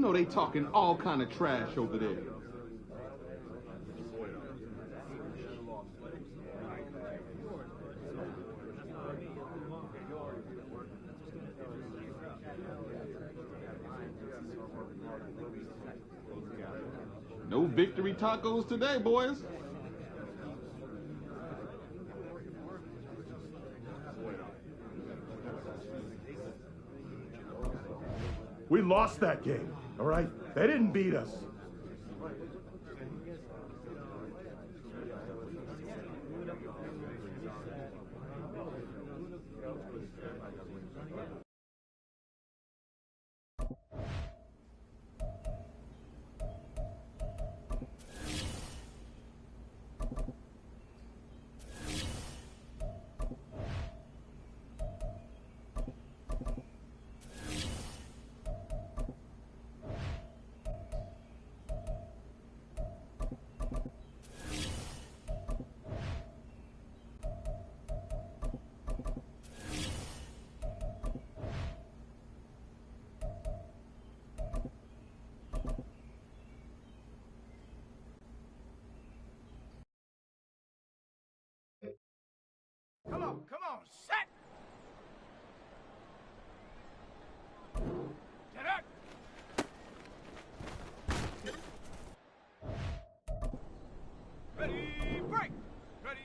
know they talking all kind of trash over there. No victory tacos today, boys. We lost that game, all right? They didn't beat us. Come on, set! Get up! Ready, break! Ready!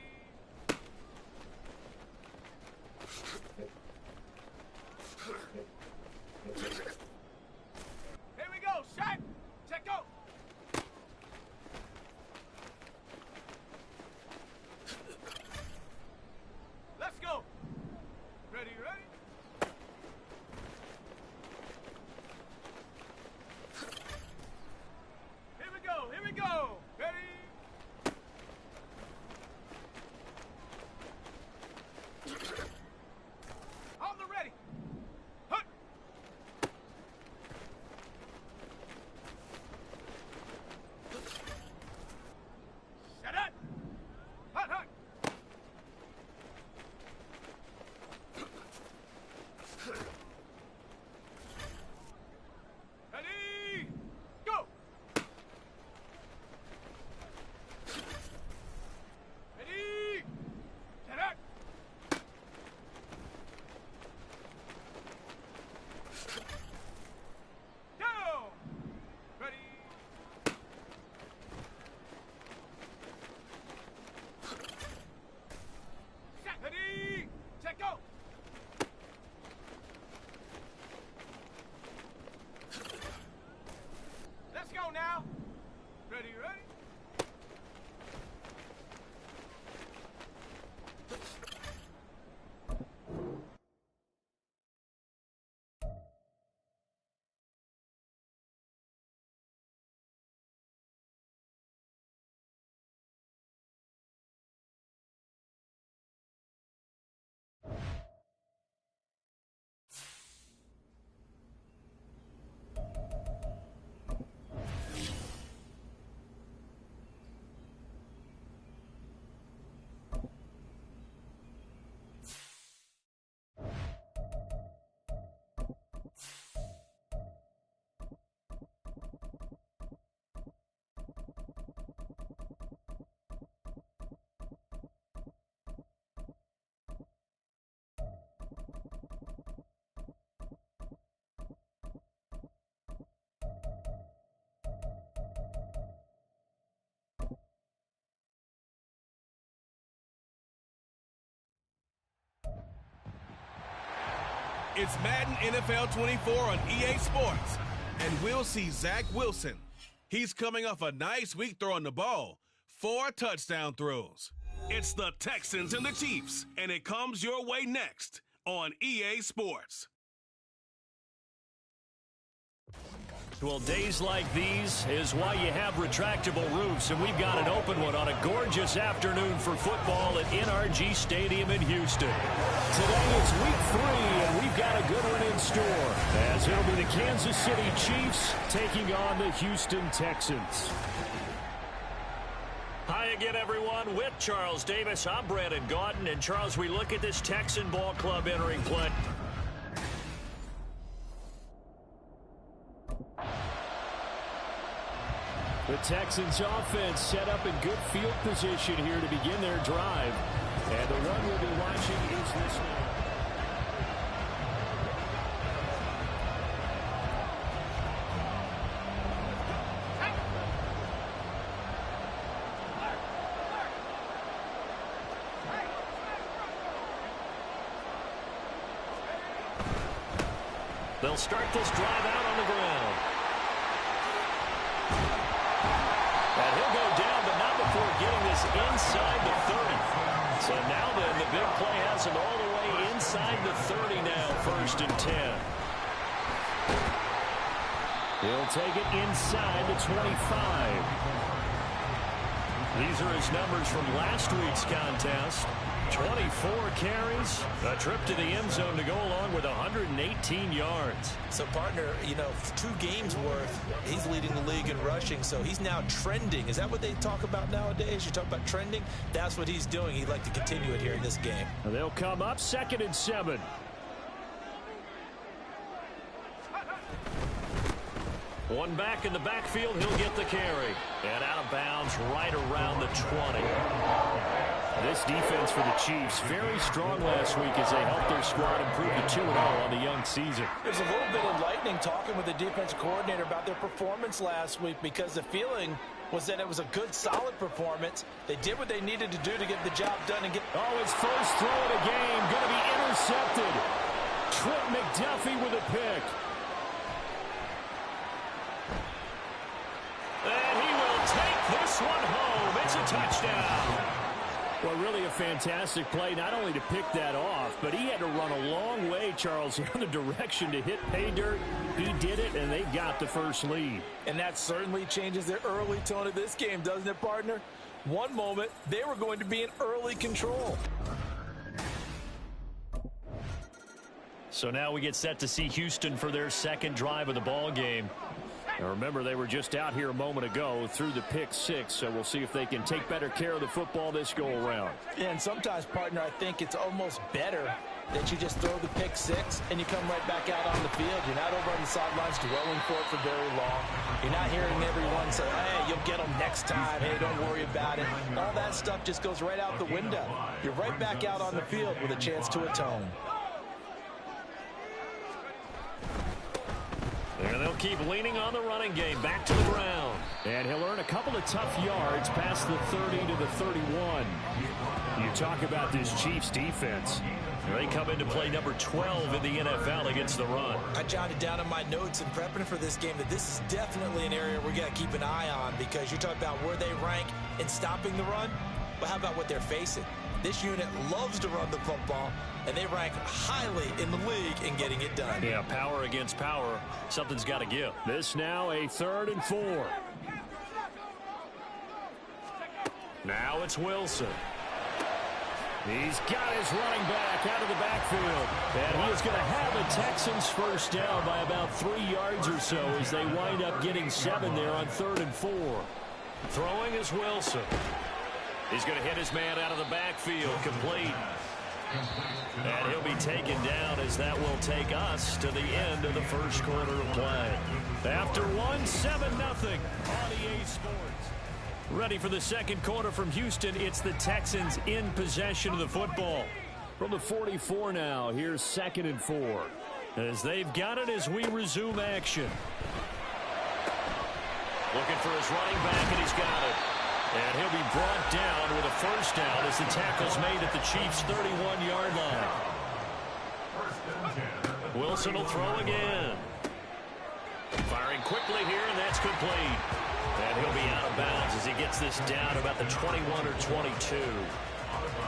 Here we go, set! Set, go! Let's go! Ready, ready? Here we go, here we go! Ready? On the ready! Hut! Set up! Hut, hut! Ready, go! Ready, get up! Down! Ready! Set! Ready, set, go! Let's go now. Ready, ready? It's Madden NFL 24 on EA Sports, and we'll see Zach Wilson. He's coming off a nice week throwing the ball, 4 touchdown throws. It's the Texans and the Chiefs, and it comes your way next on EA Sports. Well, days like these is why you have retractable roofs, and we've got an open one on a gorgeous afternoon for football at NRG Stadium in Houston. Today it's week 3, and we've got a good one in store, as it'll be the Kansas City Chiefs taking on the Houston Texans. Hi again, everyone. With Charles Davis, I'm Brandon Gaudin, and Charles, we look at this Texan ball club entering play. The Texans offense set up in good field position here to begin their drive. And the one we'll be watching is this one. They'll start this drive out on the ground. And he'll go down, but not before getting this inside the 30. So now then, the big play has him all the way inside the 30 now, 1st and 10. He'll take it inside the 25. These are his numbers from last week's contest. 24 carries, a trip to the end zone to go along with 118 yards. So, partner, 2 games worth, he's leading the league in rushing, so he's now trending. Is that what they talk about nowadays? You talk about trending? That's what he's doing. He'd like to continue it here in this game. They'll come up 2nd and 7. One back in the backfield, he'll get the carry. And out of bounds right around the 20. This defense for the Chiefs, very strong last week as they helped their squad improve to 2-0 on the young season. It was a little bit enlightening talking with the defensive coordinator about their performance last week, because the feeling was that it was a good, solid performance. They did what they needed to do to get the job done and get... Oh, his first throw of the game going to be intercepted. Trent McDuffie with a pick. And he will take this one home. It's a touchdown. Well, really a fantastic play, not only to pick that off, but he had to run a long way, Charles, in the direction to hit pay dirt. He did it, and they got the first lead. And that certainly changes the early tone of this game, doesn't it, partner? One moment, they were going to be in early control. So now we get set to see Houston for their second drive of the ball game. Now remember, they were just out here a moment ago through the pick 6, so we'll see if they can take better care of the football this go-around. Yeah, and sometimes, partner, I think it's almost better that you just throw the pick 6 and you come right back out on the field. You're not over on the sidelines dwelling for it for very long. You're not hearing everyone say, hey, you'll get them next time. Hey, don't worry about it. All that stuff just goes right out the window. You're right back out on the field with a chance to atone. And they'll keep leaning on the running game, back to the ground. And he'll earn a couple of tough yards past the 30 to the 31. You talk about this Chiefs defense. They come into play number 12 in the NFL against the run. I jotted down in my notes in prepping for this game that this is definitely an area we got to keep an eye on, because you talk about where they rank in stopping the run. But how about what they're facing? This unit loves to run the football, and they rank highly in the league in getting it done. Yeah, power against power. Something's got to give. This now a 3rd and 4. Now it's Wilson. He's got his running back out of the backfield. And he is going to have the Texans first down by about 3 yards or so as they wind up getting 7 there on 3rd and 4. Throwing is Wilson. He's going to hit his man out of the backfield, complete. And he'll be taken down as that will take us to the end of the first quarter of play. After 7-0 on EA Sports. Ready for the second quarter from Houston. It's the Texans in possession of the football. From the 44 now, here's 2nd and 4. As they've got it as we resume action. Looking for his running back, and he's got it. And he'll be brought down with a first down as the tackle's made at the Chiefs' 31-yard line. Wilson will throw again. Firing quickly here, and that's complete. And he'll be out of bounds as he gets this down about the 21 or 22.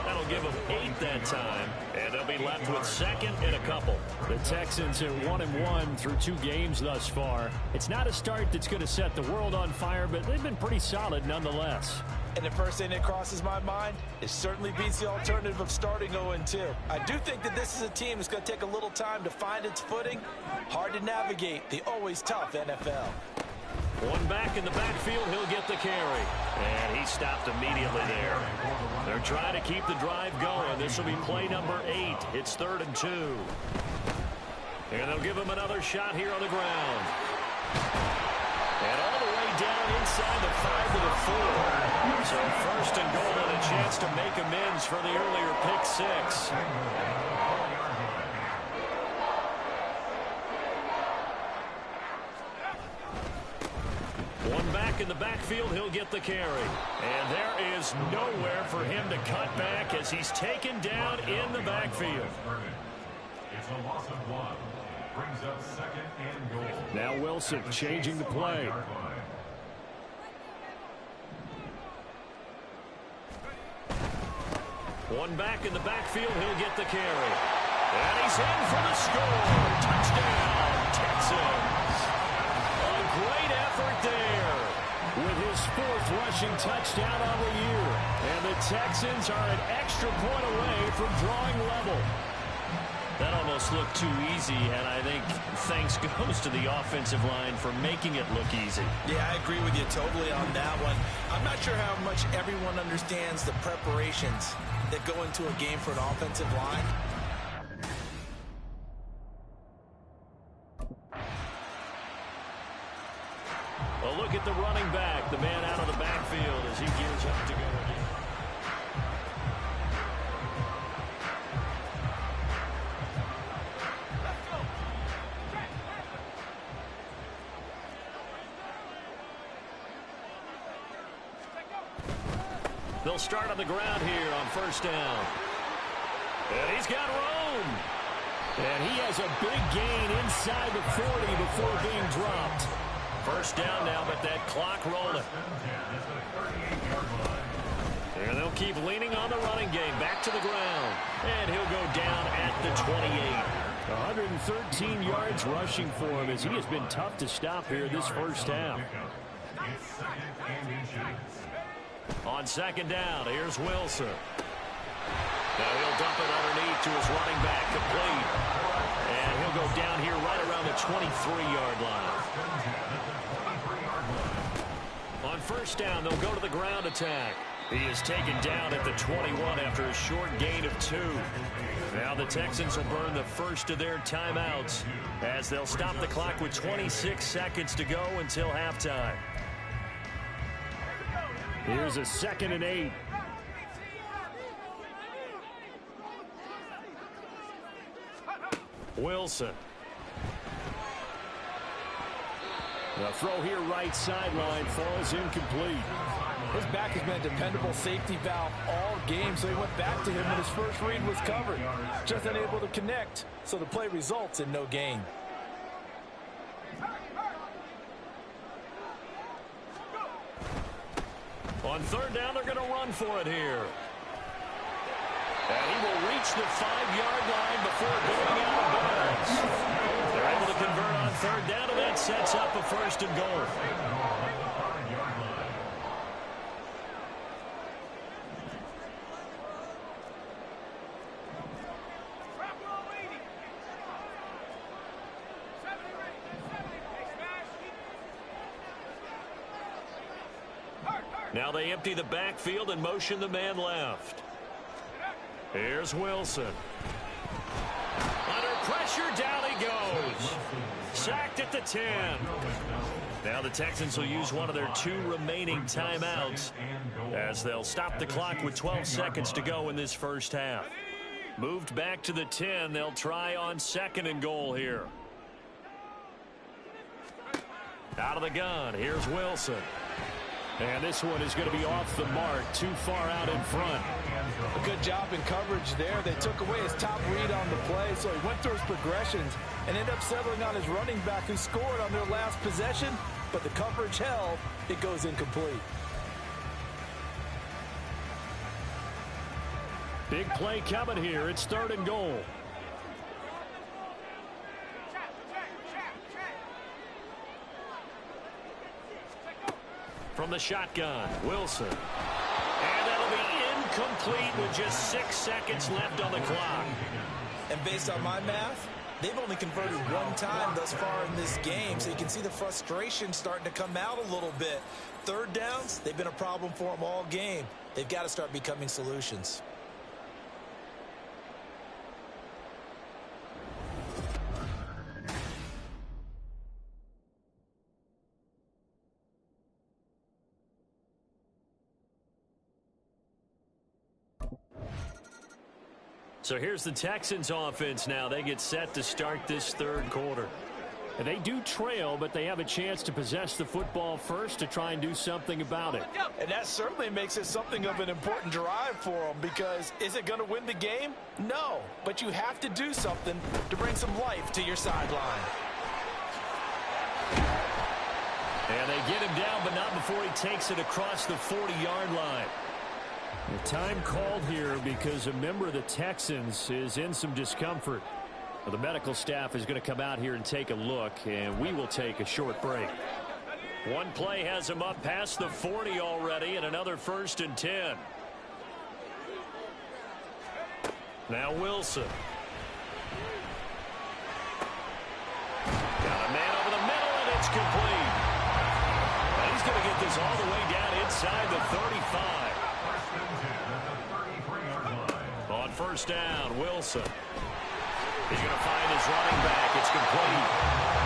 That'll give him 8 that time, and they'll be left with 2nd and a couple. The Texans are 1-1 through 2 games thus far. It's not a start that's going to set the world on fire, but they've been pretty solid nonetheless. And the first thing that crosses my mind, it certainly beats the alternative of starting 0-2. I do think that this is a team that's going to take a little time to find its footing. Hard to navigate the always tough NFL. One back in the backfield, he'll get the carry. And he stopped immediately there. They're trying to keep the drive going. This will be play number 8. It's 3rd and 2. And they'll give him another shot here on the ground. And all the way down inside the 5 to the 4. So first and goal and a chance to make amends for the earlier pick six. One back in the backfield, he'll get the carry. And there is nowhere for him to cut back as he's taken down in the backfield. It's a loss of 1. Brings up second and goal. Now Wilson changing the play. One back in the backfield, he'll get the carry. And he's in for the score. Touchdown, Texans. A great effort there with his 4th rushing touchdown on the year. And the Texans are an extra point away from drawing level. That almost looked too easy, and I think thanks goes to the offensive line for making it look easy. Yeah, I agree with you totally on that one. I'm not sure how much everyone understands the preparations that go into a game for an offensive line. A look at the running back, the man out of the backfield as he gears up to go again. They'll start on the ground here on first down. And he's got room. And he has a big gain inside the 40 before being dropped. First down now, but that clock rolling. And they'll keep leaning on the running game. Back to the ground. And he'll go down at the 28. 113 yards rushing for him as he has been tough to stop here this first half. On second down, here's Wilson. Now he'll dump it underneath to his running back, complete. And he'll go down here right around the 23-yard line. On first down, they'll go to the ground attack. He is taken down at the 21 after a short gain of 2. Now the Texans will burn the first of their timeouts as they'll stop the clock with 26 seconds to go until halftime. Here's a 2nd and 8. Wilson. The throw here right sideline falls incomplete. His back has been a dependable safety valve all game, so he went back to him when his first read was covered. Just unable to connect, so the play results in no gain. On third down, they're going to run for it here. And he will reach the 5-yard line before going out of bounds. They're able to convert on third down, and that sets up a first and goal. Now they empty the backfield and motion the man left. Here's Wilson. Under pressure, down he goes. Sacked at the 10. Now the Texans will use one of their 2 remaining timeouts as they'll stop the clock with 12 seconds to go in this first half. Moved back to the 10. They'll try on 2nd and goal here. Out of the gun, here's Wilson. And this one is going to be off the mark, too far out in front. A good job in coverage there. They took away his top read on the play, so he went through his progressions and ended up settling on his running back who scored on their last possession, but the coverage held. It goes incomplete. Big play coming here. It's 3rd and goal. From the shotgun, Wilson. And that'll be incomplete with just 6 seconds left on the clock. And based on my math, they've only converted 1 time thus far in this game, so you can see the frustration starting to come out a little bit. Third downs, they've been a problem for them all game. They've got to start becoming solutions. So here's the Texans offense now. They get set to start this third quarter. And they do trail, but they have a chance to possess the football first to try and do something about it. And that certainly makes it something of an important drive for them, because is it going to win the game? No, but you have to do something to bring some life to your sideline. And they get him down, but not before he takes it across the 40-yard line. The time called here because a member of the Texans is in some discomfort. Well, the medical staff is going to come out here and take a look, and we will take a short break. One play has him up past the 40 already, and another 1st and 10. Now Wilson. Got a man over the middle, and it's complete. And he's going to get this all the way down inside the 35. On 1st down, Wilson. He's going to find his running back. It's complete.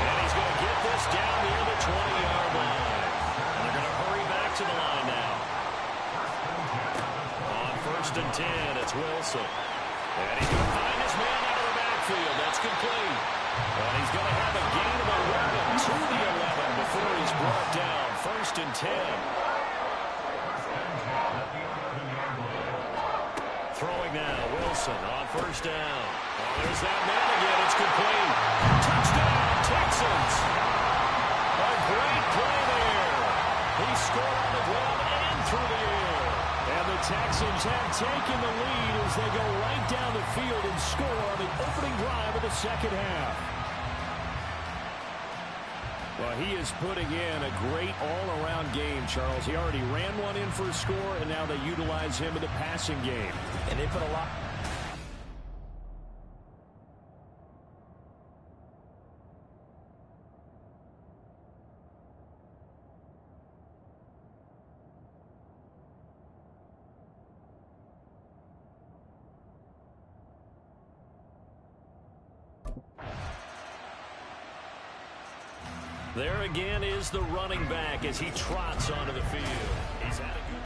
And he's going to get this down near the 20-yard line. And they're going to hurry back to the line now. On 1st and 10, it's Wilson. And he's going to find his man out of the backfield. That's complete. And he's going to have a gain of 11 to the 11 before he's brought down. 1st and 10. Throwing now, Wilson on 1st down. Oh, there's that man again. It's complete. Touchdown, Texans. A great play there. He scored on the ground and through the air. And the Texans have taken the lead as they go right down the field and score on the opening drive of the second half. Well, he is putting in a great all-around game, Charles. He already ran one in for a score, and now they utilize him in the passing game. And they put a lot... There again is the running back as he trots onto the field. He's had a good...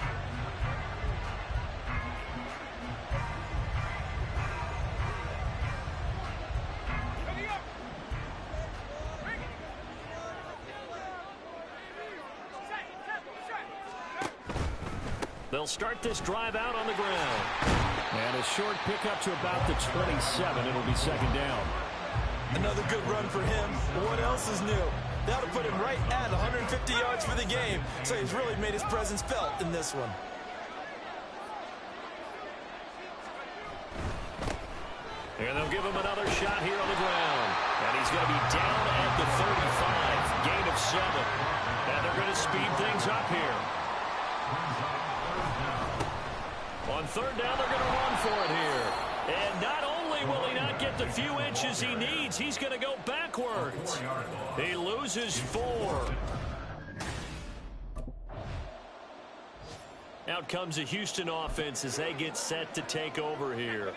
They'll start this drive out on the ground. And a short pickup to about the 27. It'll be 2nd down. Another good run for him. What else is new? That'll put him right at 150 yards for the game. So he's really made his presence felt in this one. And they'll give him another shot here on the ground. And he's going to be down at the 35. Gain of 7. And they're going to speed things up here. On 3rd down, they're going to run for it here. And not only will he not get the few inches he needs, he's going to go backwards. He loses 4. Out comes the Houston offense as they get set to take over here.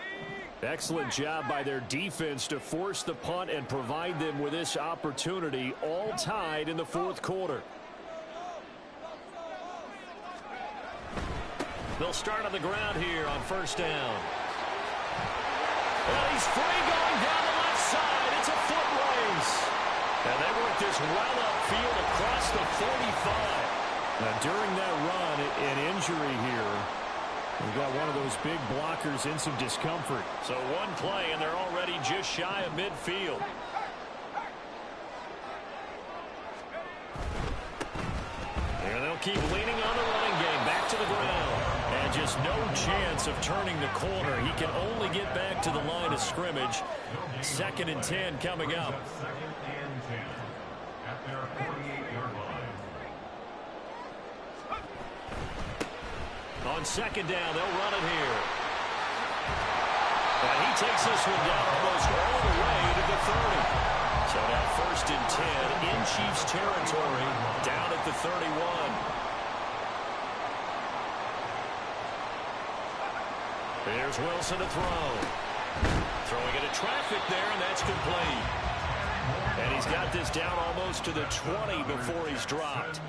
Excellent job by their defense to force the punt and provide them with this opportunity, all tied in the 4th quarter. They'll start on the ground here on 1st down. Well, he's free going down the left side. It's a foot race. And they work this well upfield across the 45. Now, during that run, an injury here. We've got one of those big blockers in some discomfort. So one play, and they're already just shy of midfield. And they'll keep leaning on the running game. Back to the ground. And just no chance of turning the corner. He can only get back to the line of scrimmage. 2nd and 10 coming up. 2nd and 10 at their 48-yard line. On 2nd down, they'll run it here. And he takes this one down almost all the way to the 30. So now 1st and 10 in Chiefs territory, down at the 31. Here's Wilson to throw. Throwing into traffic there, and that's complete. And he's got this down almost to the 20 before he's dropped.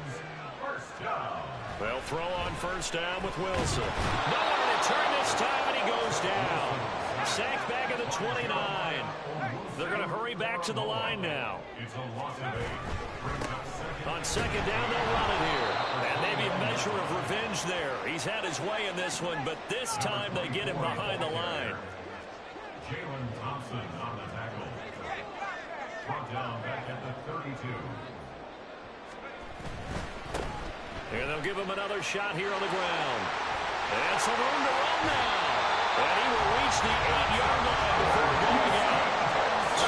They'll throw on 1st down with Wilson. Nowhere to turn this time, and he goes down. Sacked back at the 29. They're going to hurry back to the line now. It's a loss of 8. On second down, they'll run it here. And maybe a measure of revenge there. He's had his way in this one, but this time they get him behind the line. Jalen Thompson on the tackle. Brought down back at the 32. And they'll give him another shot here on the ground. And some room to run now. And he will reach the 8-yard line before going out.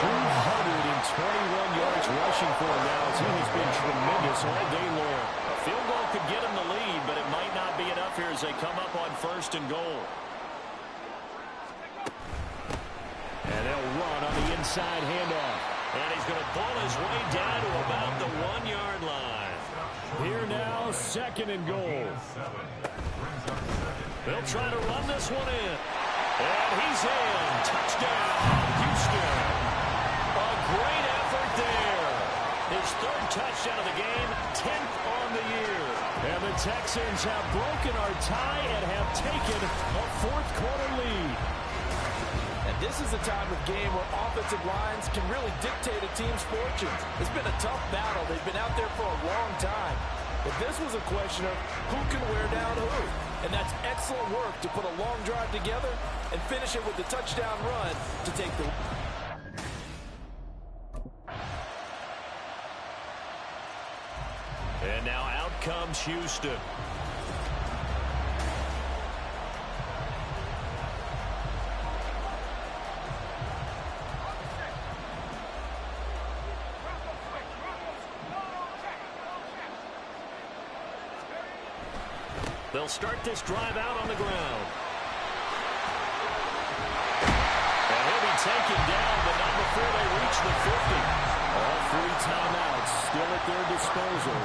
221 yards rushing for him now as he has been tremendous all day long. A field goal could get him the lead, but it might not be enough here as they come up on 1st and goal. And they'll run on the inside handoff. And he's going to pull his way down to about the 1-yard line. Here now, 2nd and goal. They'll try to run this one in. And he's in. Touchdown, Houston. A great effort there. His 3rd touchdown of the game, 10th on the year. And the Texans have broken our tie and have taken a 4th quarter lead. And this is a time of game where offensive lines can really dictate a team's fortunes. It's been a tough battle. They've been out there for a long time. But this was a question of who can wear down who. And that's excellent work to put a long drive together and finish it with the touchdown run to take the... And now out comes Houston. They'll start this drive out on the ground. And he'll be taken down, but not before they reach the 50. All 3 timeouts still at their disposal.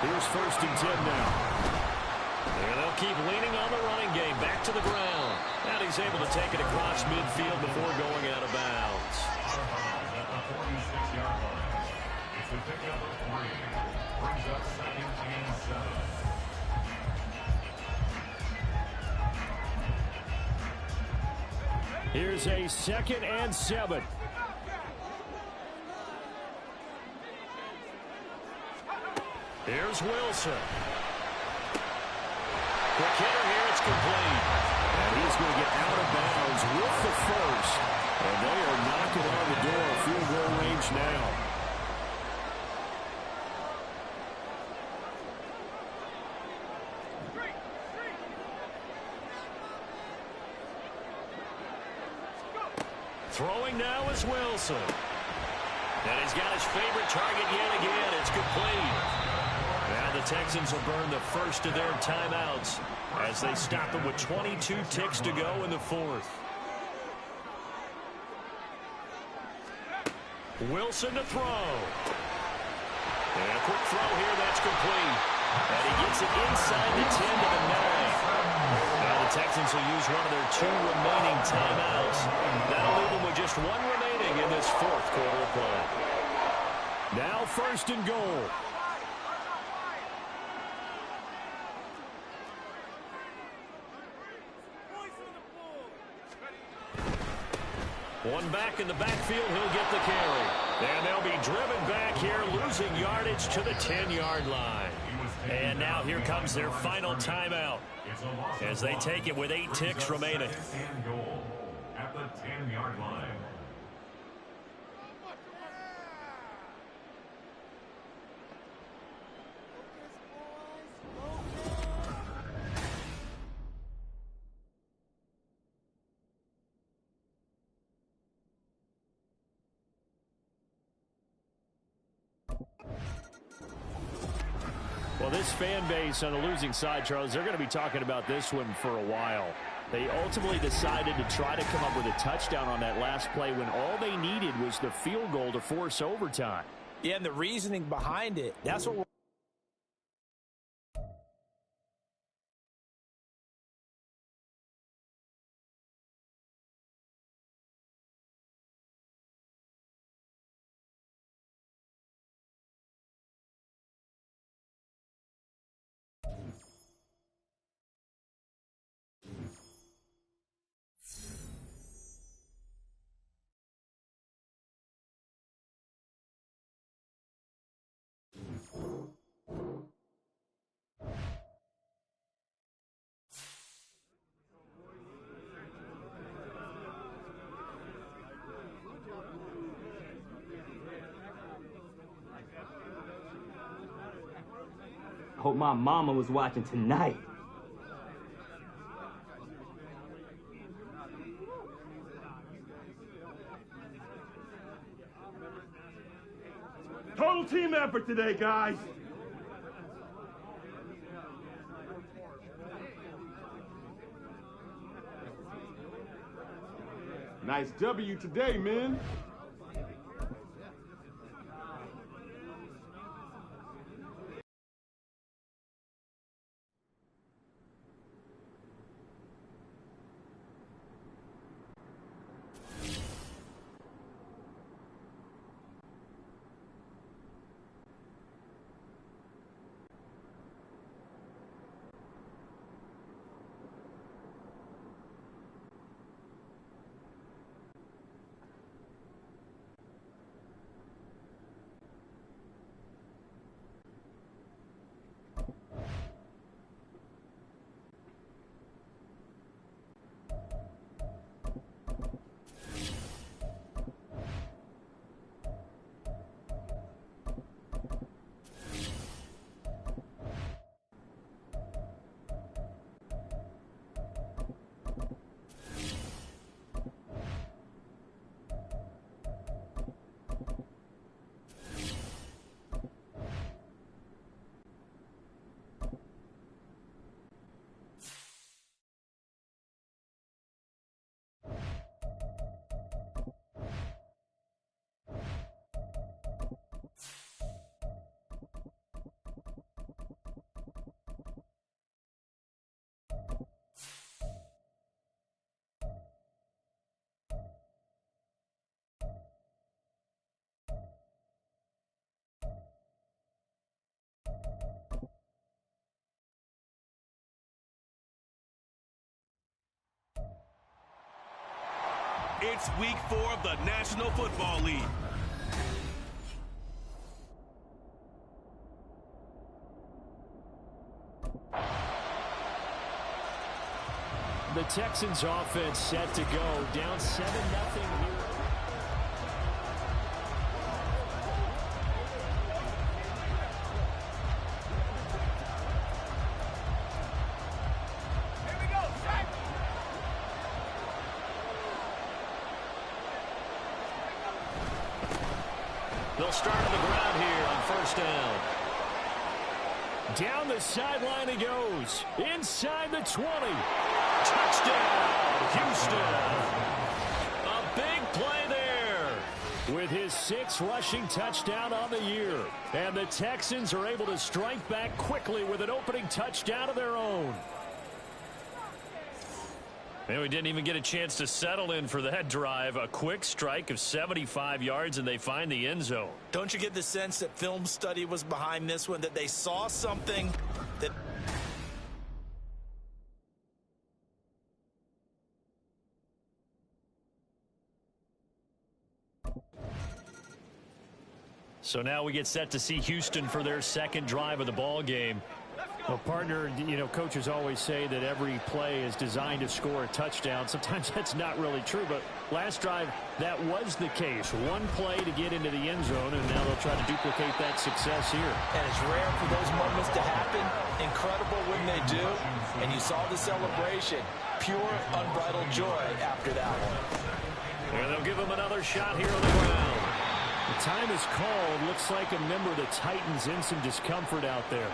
Here's 1st and 10 now. And they'll keep leaning on the running game back to the ground. And he's able to take it across midfield before going out of bounds. At the 46-yard line. It's a pickup of 3. Brings up 2nd and 7. Here's a 2nd and 7. Here's Wilson. Quick hitter here, it's complete. And he's going to get out of bounds with the 1st. And they are knocking on the door, field goal range now. Throwing now is Wilson. And he's got his favorite target yet again. It's complete. Now the Texans will burn the 1st of their timeouts as they stop them with 22 ticks to go in the 4th. Wilson to throw. And a quick throw here, that's complete. And he gets it inside the 10 to the 9. Now the Texans will use one of their 2 remaining timeouts. That'll leave them with just 1 remaining in this 4th quarter of play. Now 1st and goal. One back in the backfield, he'll get the carry. And they'll be driven back here, losing yardage to the 10-yard line. And now here comes their final timeout as they take it with 8 ticks remaining. And goal at the 10-yard line. Well, this fan base on the losing side, Charles, they're going to be talking about this one for a while. They ultimately decided to try to come up with a touchdown on that last play when all they needed was the field goal to force overtime. Yeah, and the reasoning behind it, that's what we're... Hope my mama was watching tonight. Total team effort today, guys. Nice W today, men. It's week 4 of the National Football League. The Texans offense set to go down 7-0 here. They'll start on the ground here on first down. Down the sideline he goes. Inside the 20. Touchdown, Houston. A big play there. With his 6th rushing touchdown on the year. And the Texans are able to strike back quickly with an opening touchdown of their own. And we didn't even get a chance to settle in for that drive. A quick strike of 75 yards, and they find the end zone. Don't you get the sense that film study was behind this one, that they saw something that... So now we get set to see Houston for their 2nd drive of the ball game. Well, partner, you know, coaches always say that every play is designed to score a touchdown. Sometimes that's not really true, but last drive, that was the case. One play to get into the end zone, and now they'll try to duplicate that success here. And it's rare for those moments to happen. Incredible when they do. And you saw the celebration. Pure, unbridled joy after that one. And they'll give him another shot here on the ground. The time is called. Looks like a member of the Titans in some discomfort out there.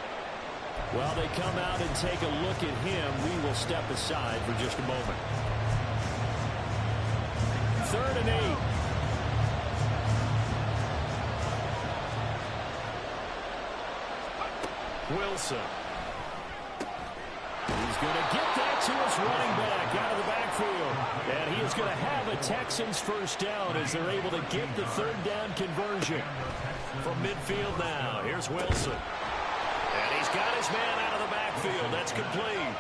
While they come out and take a look at him, we will step aside for just a moment. 3rd and 8. Wilson. He's going to get that to his running back out of the backfield. And he is going to have a Texans first down as they're able to get the 3rd down conversion. From midfield now, here's Wilson. And he's got his man out of the backfield. That's complete.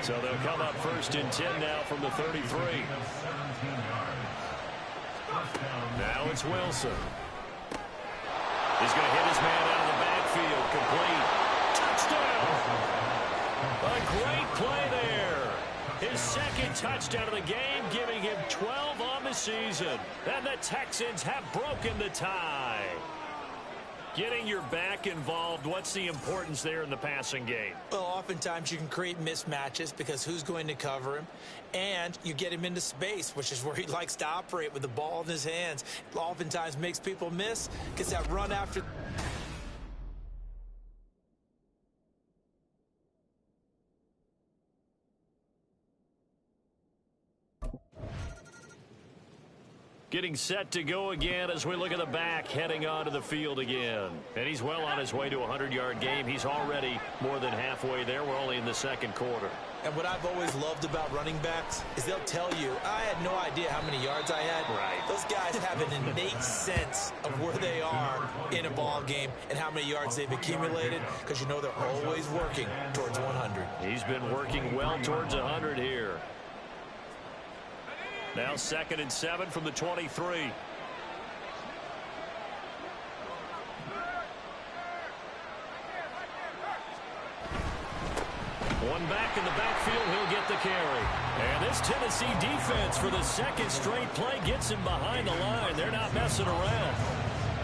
So they'll come up 1st and 10 now from the 33. Now it's Wilson. He's going to hit his man out of the backfield. Complete. Touchdown! A great play there. His 2nd touchdown of the game, giving him 12 on the season. And the Texans have broken the tie. Getting your back involved, what's the importance there in the passing game? Well, oftentimes you can create mismatches because who's going to cover him? And you get him into space, which is where he likes to operate with the ball in his hands. Oftentimes makes people miss, gets that run after. Getting set to go again as we look at the back, heading onto the field again. And he's well on his way to a 100-yard game. He's already more than halfway there. We're only in the second quarter. And what I've always loved about running backs is they'll tell you, I had no idea how many yards I had. Right. Those guys have an innate sense of where they are in a ball game and how many yards they've accumulated, because you know they're always working towards 100. He's been working well towards 100 here. Now 2nd and 7 from the 23. One back in the backfield, he'll get the carry. And this Tennessee defense for the second straight play gets him behind the line. They're not messing around.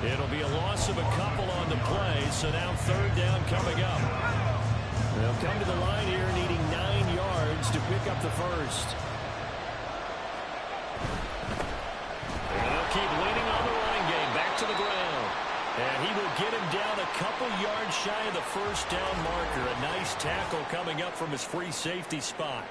It'll be a loss of a couple on the play, so now 3rd down coming up. They'll come to the line here needing 9 yards to pick up the first. And they'll keep leaning on the running game, back to the ground. And he will get him down a couple yards shy of the first down marker. A nice tackle coming up from his free safety spot.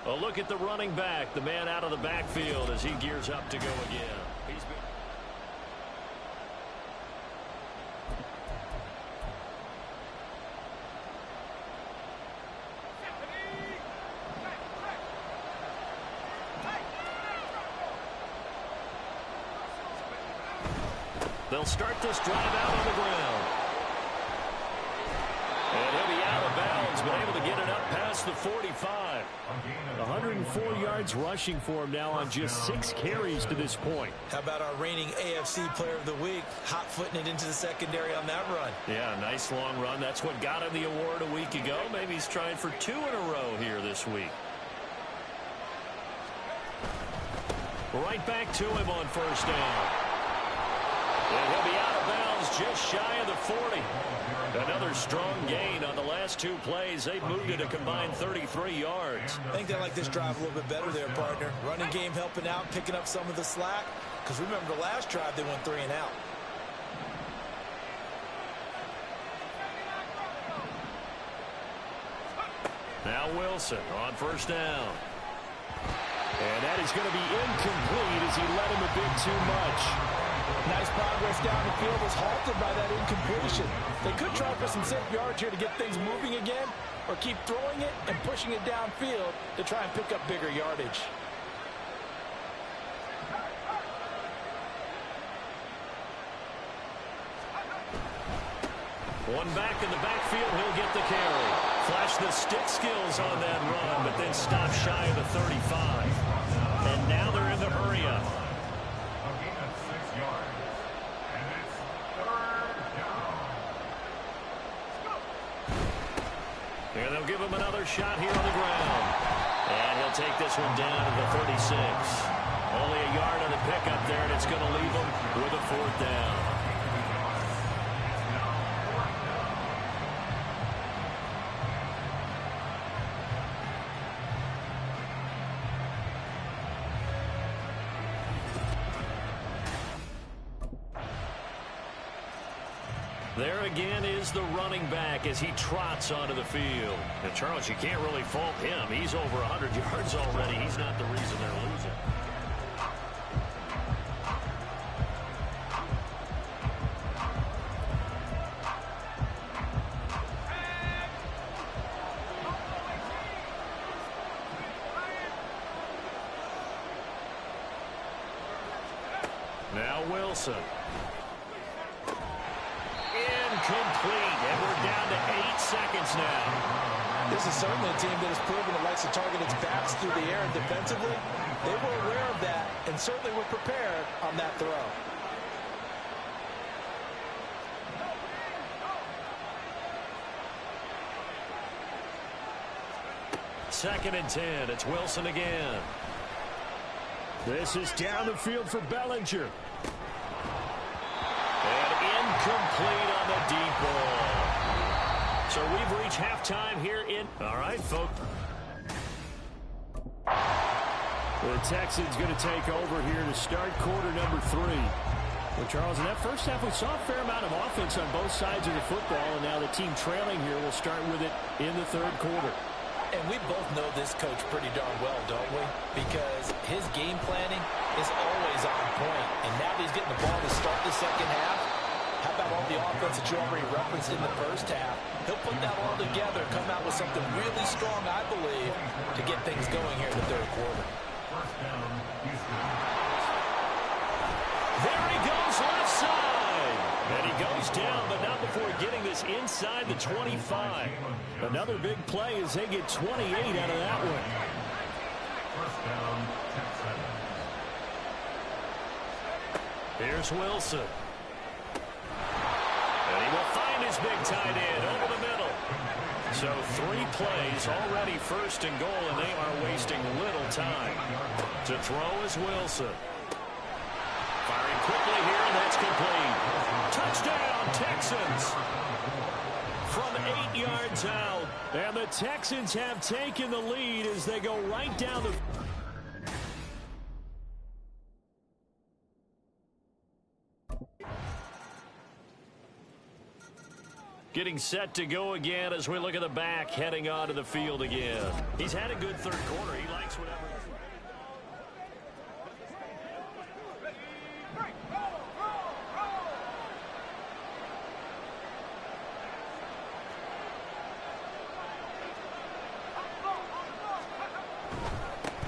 A look at the running back, the man out of the backfield as he gears up to go again. He's been... They'll start this drive out on the ground. And he'll be out of bounds, but able to get it up past the 45. 104 yards rushing for him now on just 6 carries to this point. How about our reigning AFC Player of the Week, hot-footing it into the secondary on that run? Yeah, nice long run. That's what got him the award a week ago. Maybe he's trying for 2 in a row here this week. Right back to him on 1st down. And he'll be out of bounds just shy of the 40. Another strong gain on the last 2 plays. They've moved it a combined 33 yards. I think they like this drive a little bit better there, partner. Running game helping out, picking up some of the slack. Because remember, the last drive they went 3 and out. Now Wilson on 1st down. And that is going to be incomplete as he led him a bit too much. Nice progress down the field was halted by that incompletion. They could try for some safe yards here to get things moving again, or keep throwing it and pushing it downfield to try and pick up bigger yardage. One back in the backfield, he'll get the carry. Flash the stick skills on that run, but then stop shy of the 35. And now they're in the hurry-up. And they'll give him another shot here on the ground. And he'll take this one down to the 36. Only a yard on the pickup there, and it's going to leave him with a 4th down. There again is the running back as he trots onto the field. And Charles, you can't really fault him. He's over 100 yards already. He's not the reason they're losing. Now Wilson. Incomplete, and we're down to 8 seconds now. This is certainly a team that has proven it likes to target its backs through the air and defensively. They were aware of that and certainly were prepared on that throw. Second and 10. It's Wilson again. This is down the field for Bellinger. And incomplete on the deep ball. So we've reached halftime here in... All right, folks. The Texans going to take over here to start quarter number 3. Well, Charles, in that first half, we saw a fair amount of offense on both sides of the football, and now the team trailing here will start with it in the third quarter. And we both know this coach pretty darn well, don't we? Because his game planning is always on point. And now that he's getting the ball to start the second half, how about all the offense that you already referenced in the first half? He'll put that all together, come out with something really strong, I believe, to get things going here in the third quarter. There he goes, left side. And he goes down, but not before getting this inside the 25. Another big play as they get 28 out of that one. First down, Texans. Here's Wilson. And he will find his big tight end over the middle. So 3 plays already first and goal, and they are wasting little time. To throw is Wilson. Firing quickly here, and that's complete. Touchdown, Texans. From 8 yards out. And the Texans have taken the lead as they go right down the... Getting set to go again as we look at the back heading onto the field again. He's had a good third quarter. He likes whatever...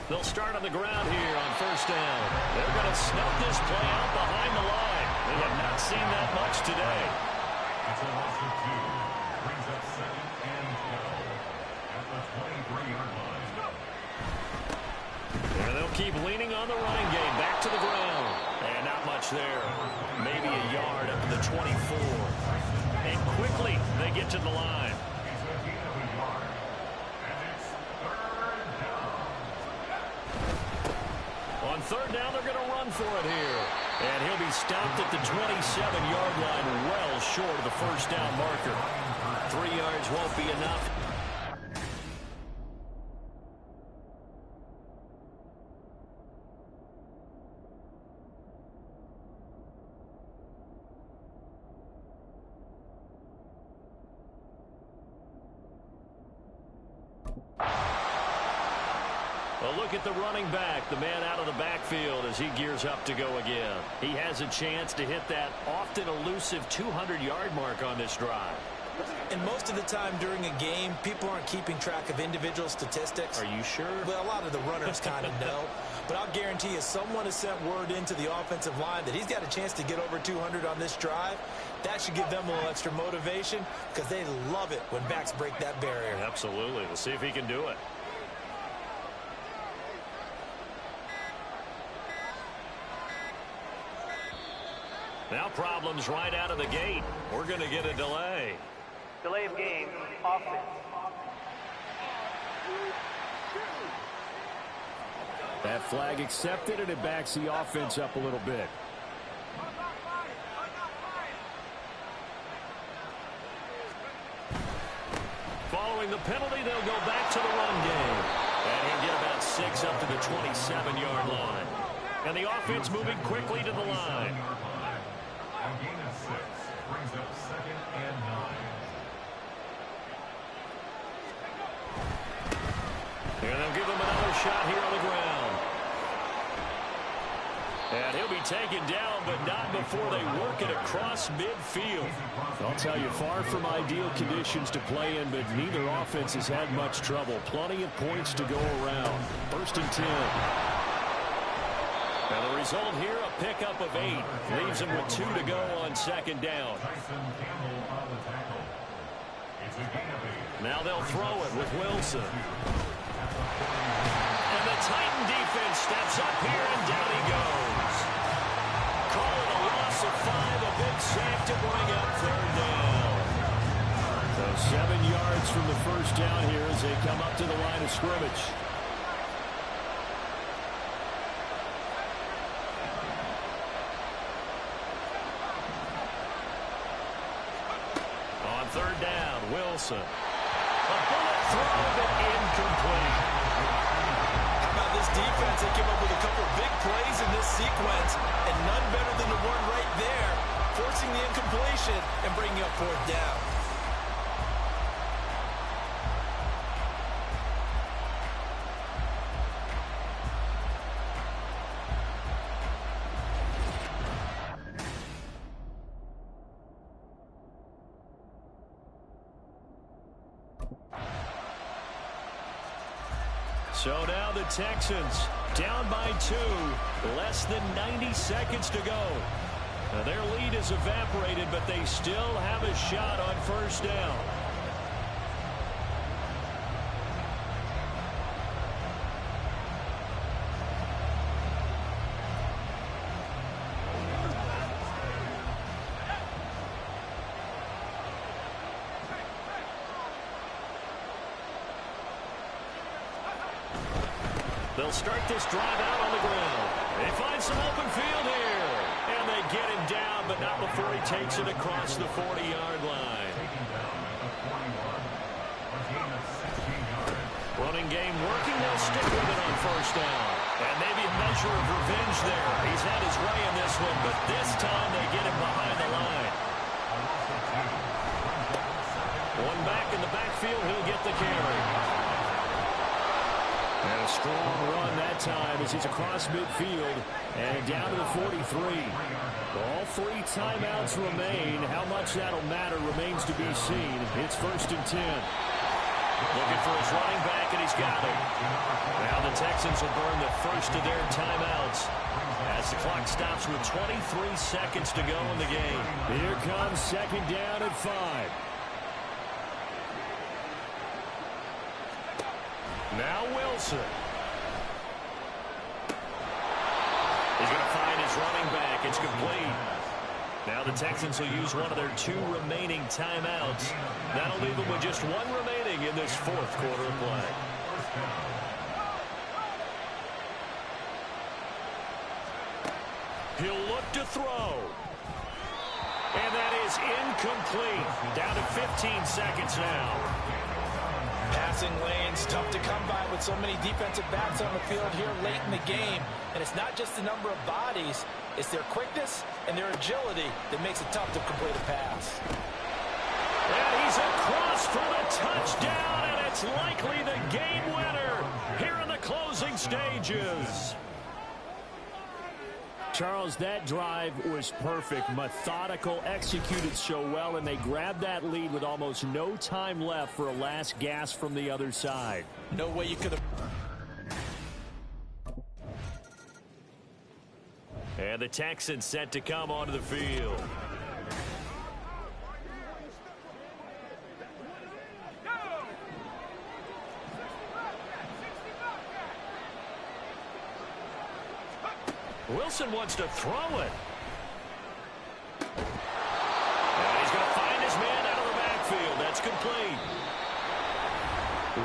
They'll start on the ground here on first down. They're going to snuff this play out behind the line. We have not seen that much today. It's a loss of 2. Brings up second and 12 at the 23-yard line. And they'll keep leaning on the running game. Back to the ground. And not much there. Maybe a yard up to the 24. And quickly they get to the line. He's a gain of a yard. And it's third down. On third down, they're going to run for it here. And he'll be stopped at the 27-yard line, well short of the first down marker. 3 yards won't be enough. Well, look at the running back, the man out of the backfield as he gears up to go again. He has a chance to hit that often elusive 200-yard mark on this drive. And most of the time during a game, people aren't keeping track of individual statistics. Are you sure? Well, a lot of the runners kind of know. But I'll guarantee you someone has sent word into the offensive line that he's got a chance to get over 200 on this drive. That should give them a little extra motivation because they love it when backs break that barrier. Absolutely. We'll see if he can do it. Now problems right out of the gate. We're going to get a delay. Delay of game, offense. That flag accepted, and it backs the offense up a little bit. Following the penalty, they'll go back to the run game. And he'll get about 6 up to the 27-yard line. And the offense moving quickly to the line. A gain of 6 brings up second and 9. And they'll give him another shot here on the ground. And he'll be taken down, but not before they work it across midfield. I'll tell you, far from ideal conditions to play in, but neither offense has had much trouble. Plenty of points to go around. First and 10. And the result here, a pickup of 8. Leaves them with 2 to go on second down. Tyson Campbell on the Now they'll throw it with Wilson. And the Titan defense steps up here, and down he goes. Call it a loss of 5, a big sack to bring up third down. So 7 yards from the first down here as they come up to the line of scrimmage. On third down, Wilson. A bullet throw, but incomplete. How about this defense? They came up with a couple of big plays in this sequence, and none better than the one right there, forcing the incompletion and bringing up fourth down. So now the Texans down by 2, less than 90 seconds to go. Now their lead is evaporated, but they still have a shot on first down. They'll start this drive out on the ground. They find some open field here. And they get him down, but not before he takes it across the 40-yard line. Running game working. They'll stick with it on first down. And maybe a measure of revenge there. He's had his way in this one, but this time they get him behind the line. One back in the backfield. He'll get the carry. And a strong run that time as he's across midfield and down to the 43. All 3 timeouts remain. How much that'll matter remains to be seen. It's 1st and 10. Looking for his running back, and he's got him. Now the Texans will burn the first of their timeouts as the clock stops with 23 seconds to go in the game. Here comes 2nd down at 5. Now Wilson. He's going to find his running back. It's complete. Now the Texans will use one of their 2 remaining timeouts. That'll leave them with just 1 remaining in this 4th quarter of play. He'll look to throw. And that is incomplete. Down to 15 seconds now. Passing lanes, tough to come by with so many defensive backs on the field here late in the game. And it's not just the number of bodies, it's their quickness and their agility that makes it tough to complete a pass. And he's across for the touchdown, and it's likely the game winner here in the closing stages. Charles, that drive was perfect, methodical, executed so well, and they grabbed that lead with almost no time left for a last gasp from the other side. No way you could have. And the Texans set to come onto the field. Wilson wants to throw it. And he's going to find his man out of the backfield. That's complete.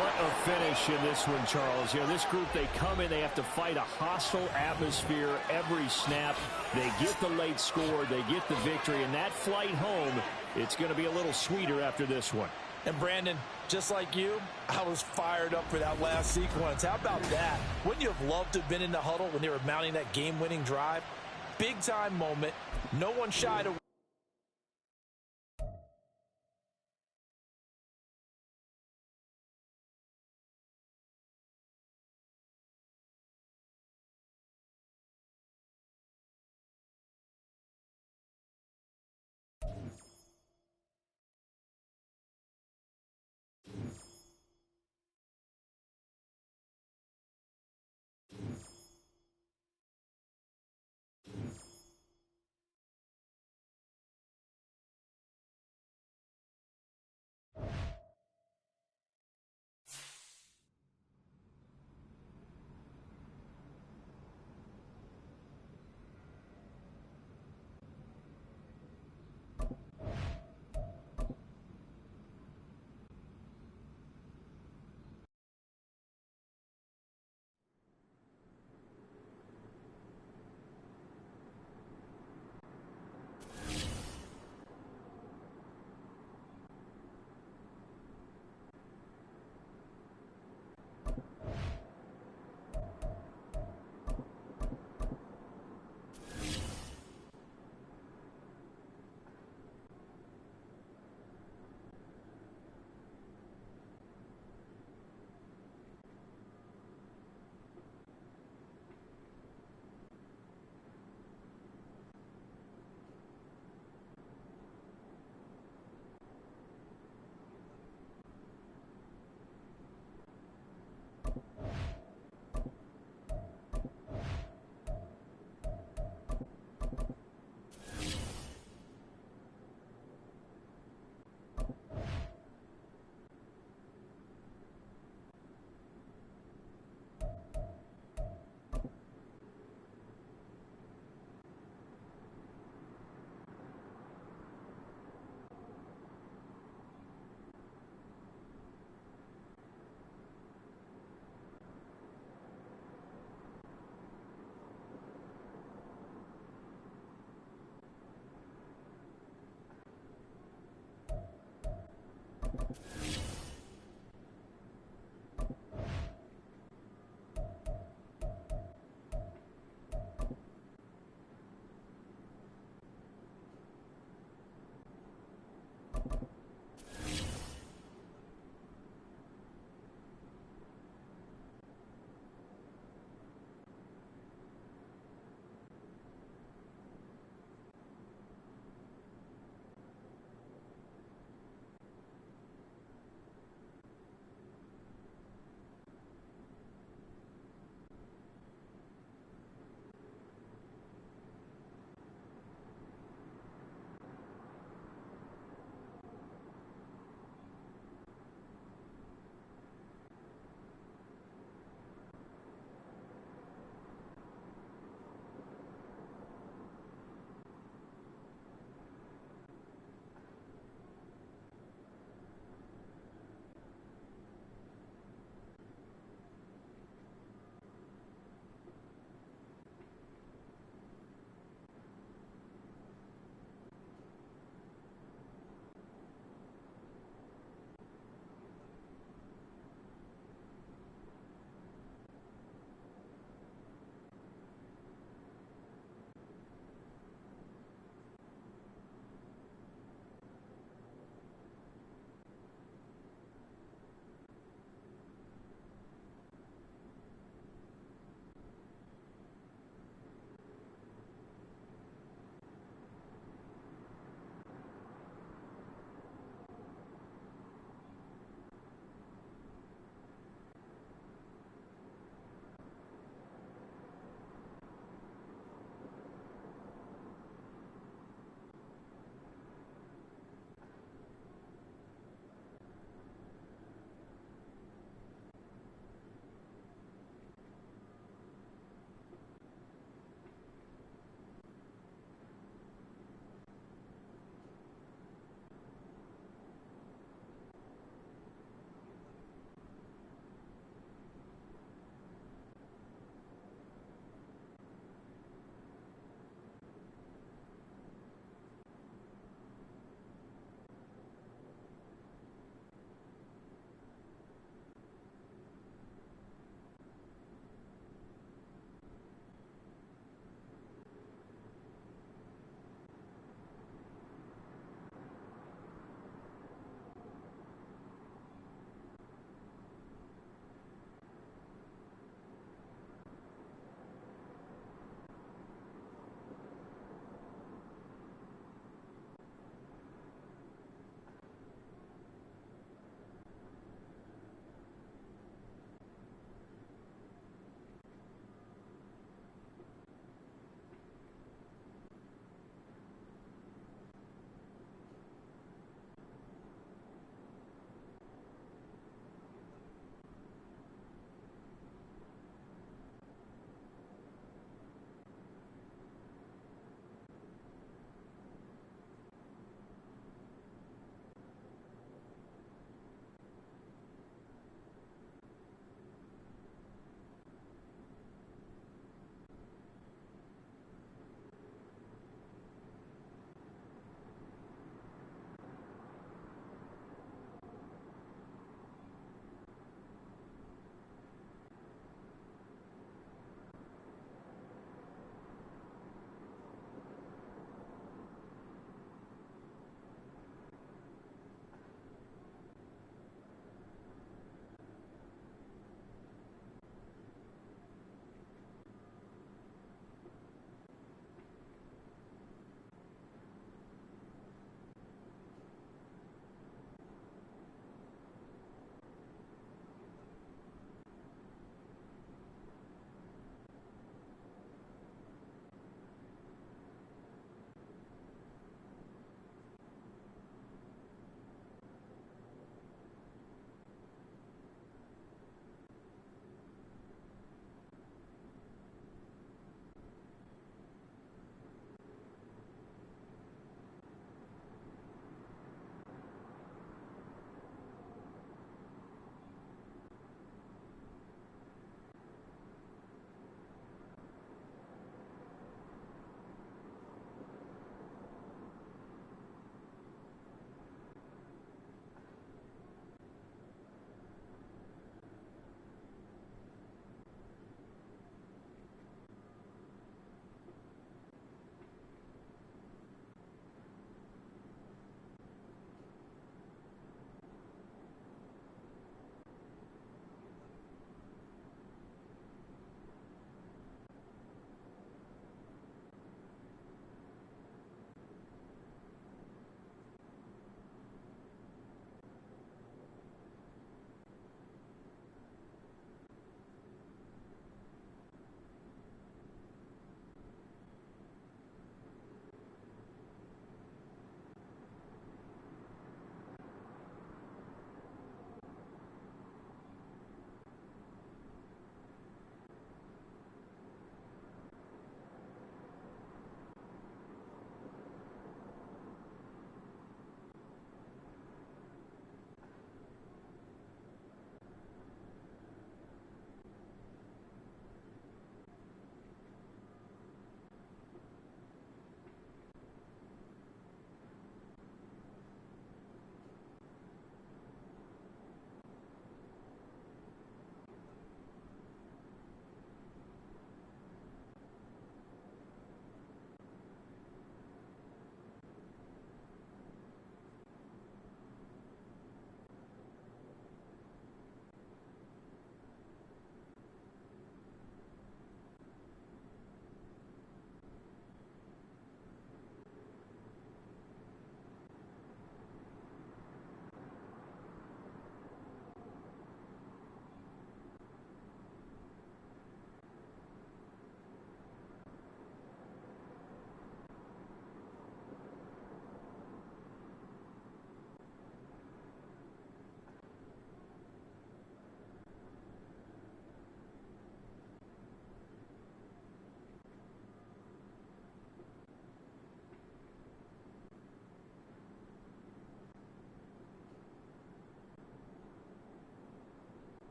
What a finish in this one, Charles. You know, this group, they come in, they have to fight a hostile atmosphere every snap. They get the late score, they get the victory, and that flight home, it's going to be a little sweeter after this one. And Brandon, just like you, I was fired up for that last sequence. How about that? Wouldn't you have loved to have been in the huddle when they were mounting that game-winning drive? Big-time moment. No one shied away.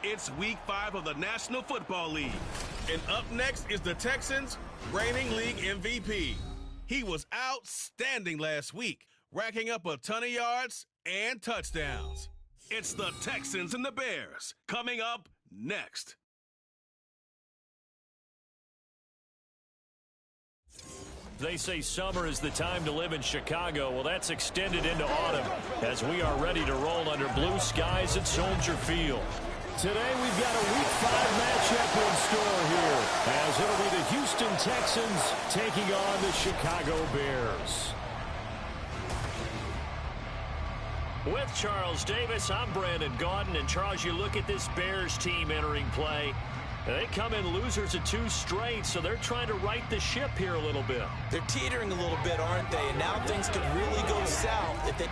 It's Week 5 of the National Football League. And up next is the Texans' reigning league MVP. He was outstanding last week, racking up a ton of yards and touchdowns. It's the Texans and the Bears coming up next. They say summer is the time to live in Chicago. Well, that's extended into autumn as we are ready to roll under blue skies at Soldier Field. Today we've got a Week 5 matchup in store here as it'll be the Houston Texans taking on the Chicago Bears. With Charles Davis, I'm Brandon Gaudin. And Charles, you look at this Bears team entering play. They come in losers of 2 straight, so they're trying to right the ship here a little bit. They're teetering a little bit, aren't they? And now things could really go south if they...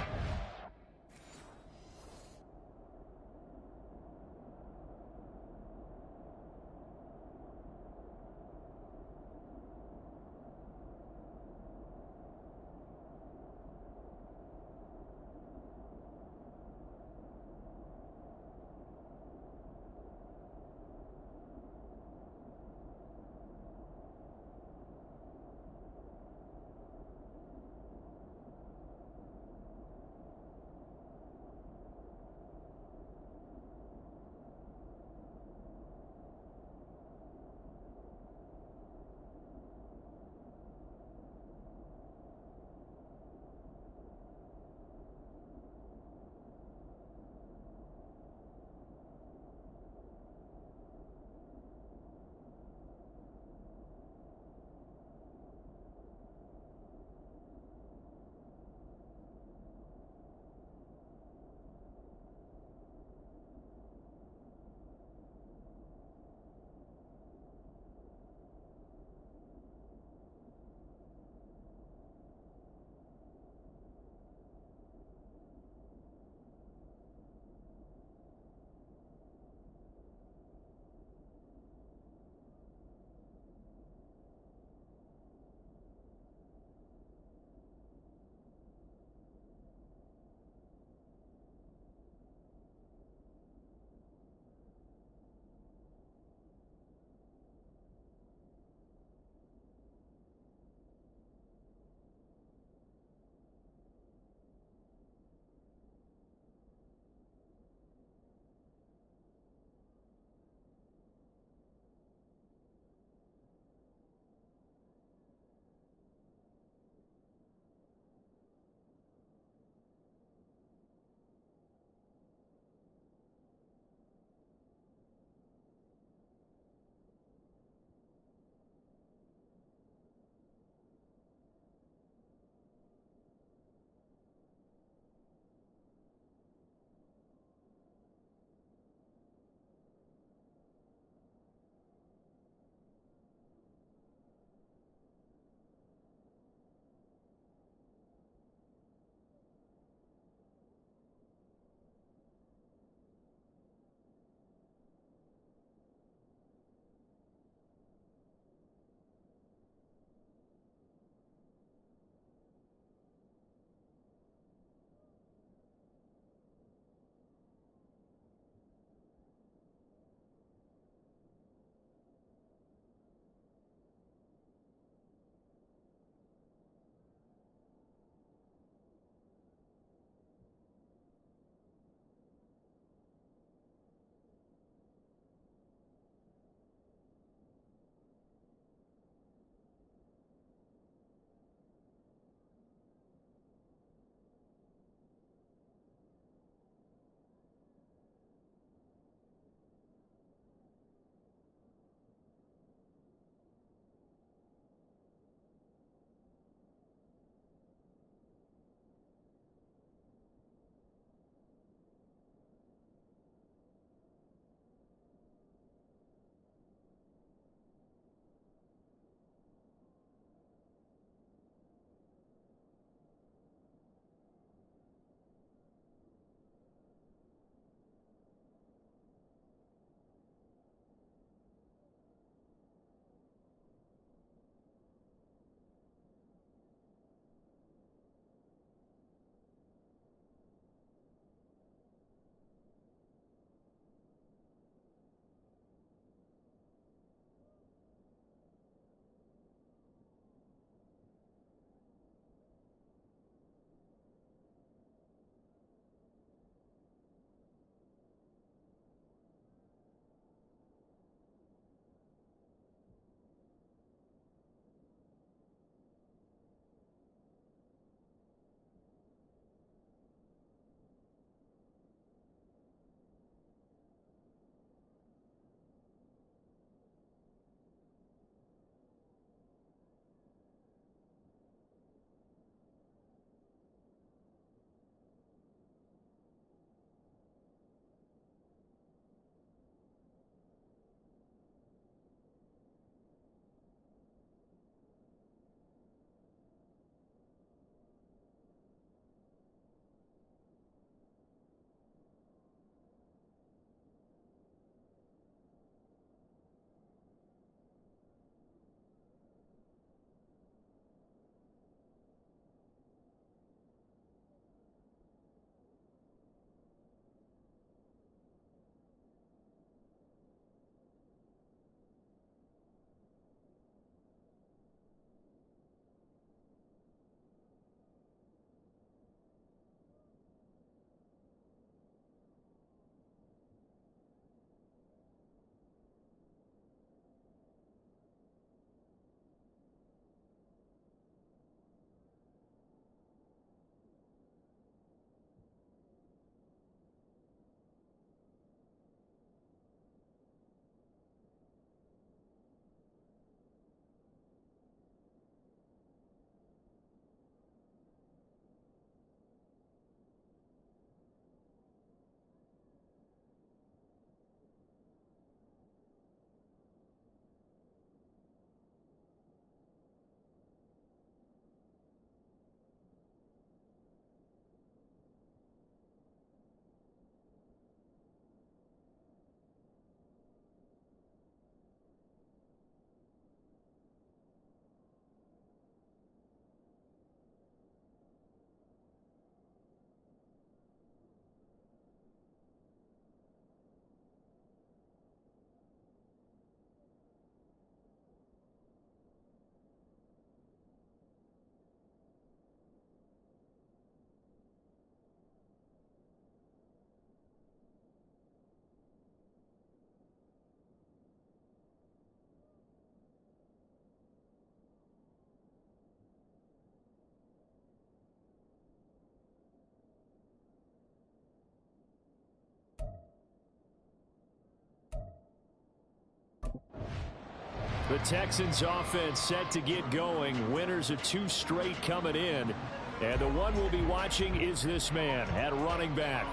The Texans offense set to get going. Winners of 2 straight coming in. And the one we'll be watching is this man at running back.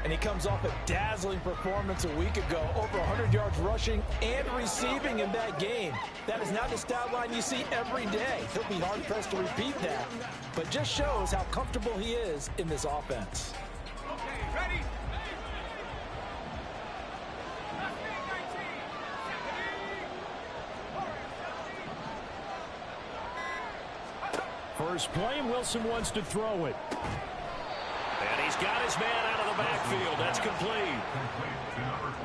And he comes off a dazzling performance a week ago. Over 100 yards rushing and receiving in that game. That is not the stat line you see every day. He'll be hard-pressed to repeat that. But just shows how comfortable he is in this offense. Okay, ready? First play, Wilson wants to throw it. And he's got his man out of the backfield. That's complete.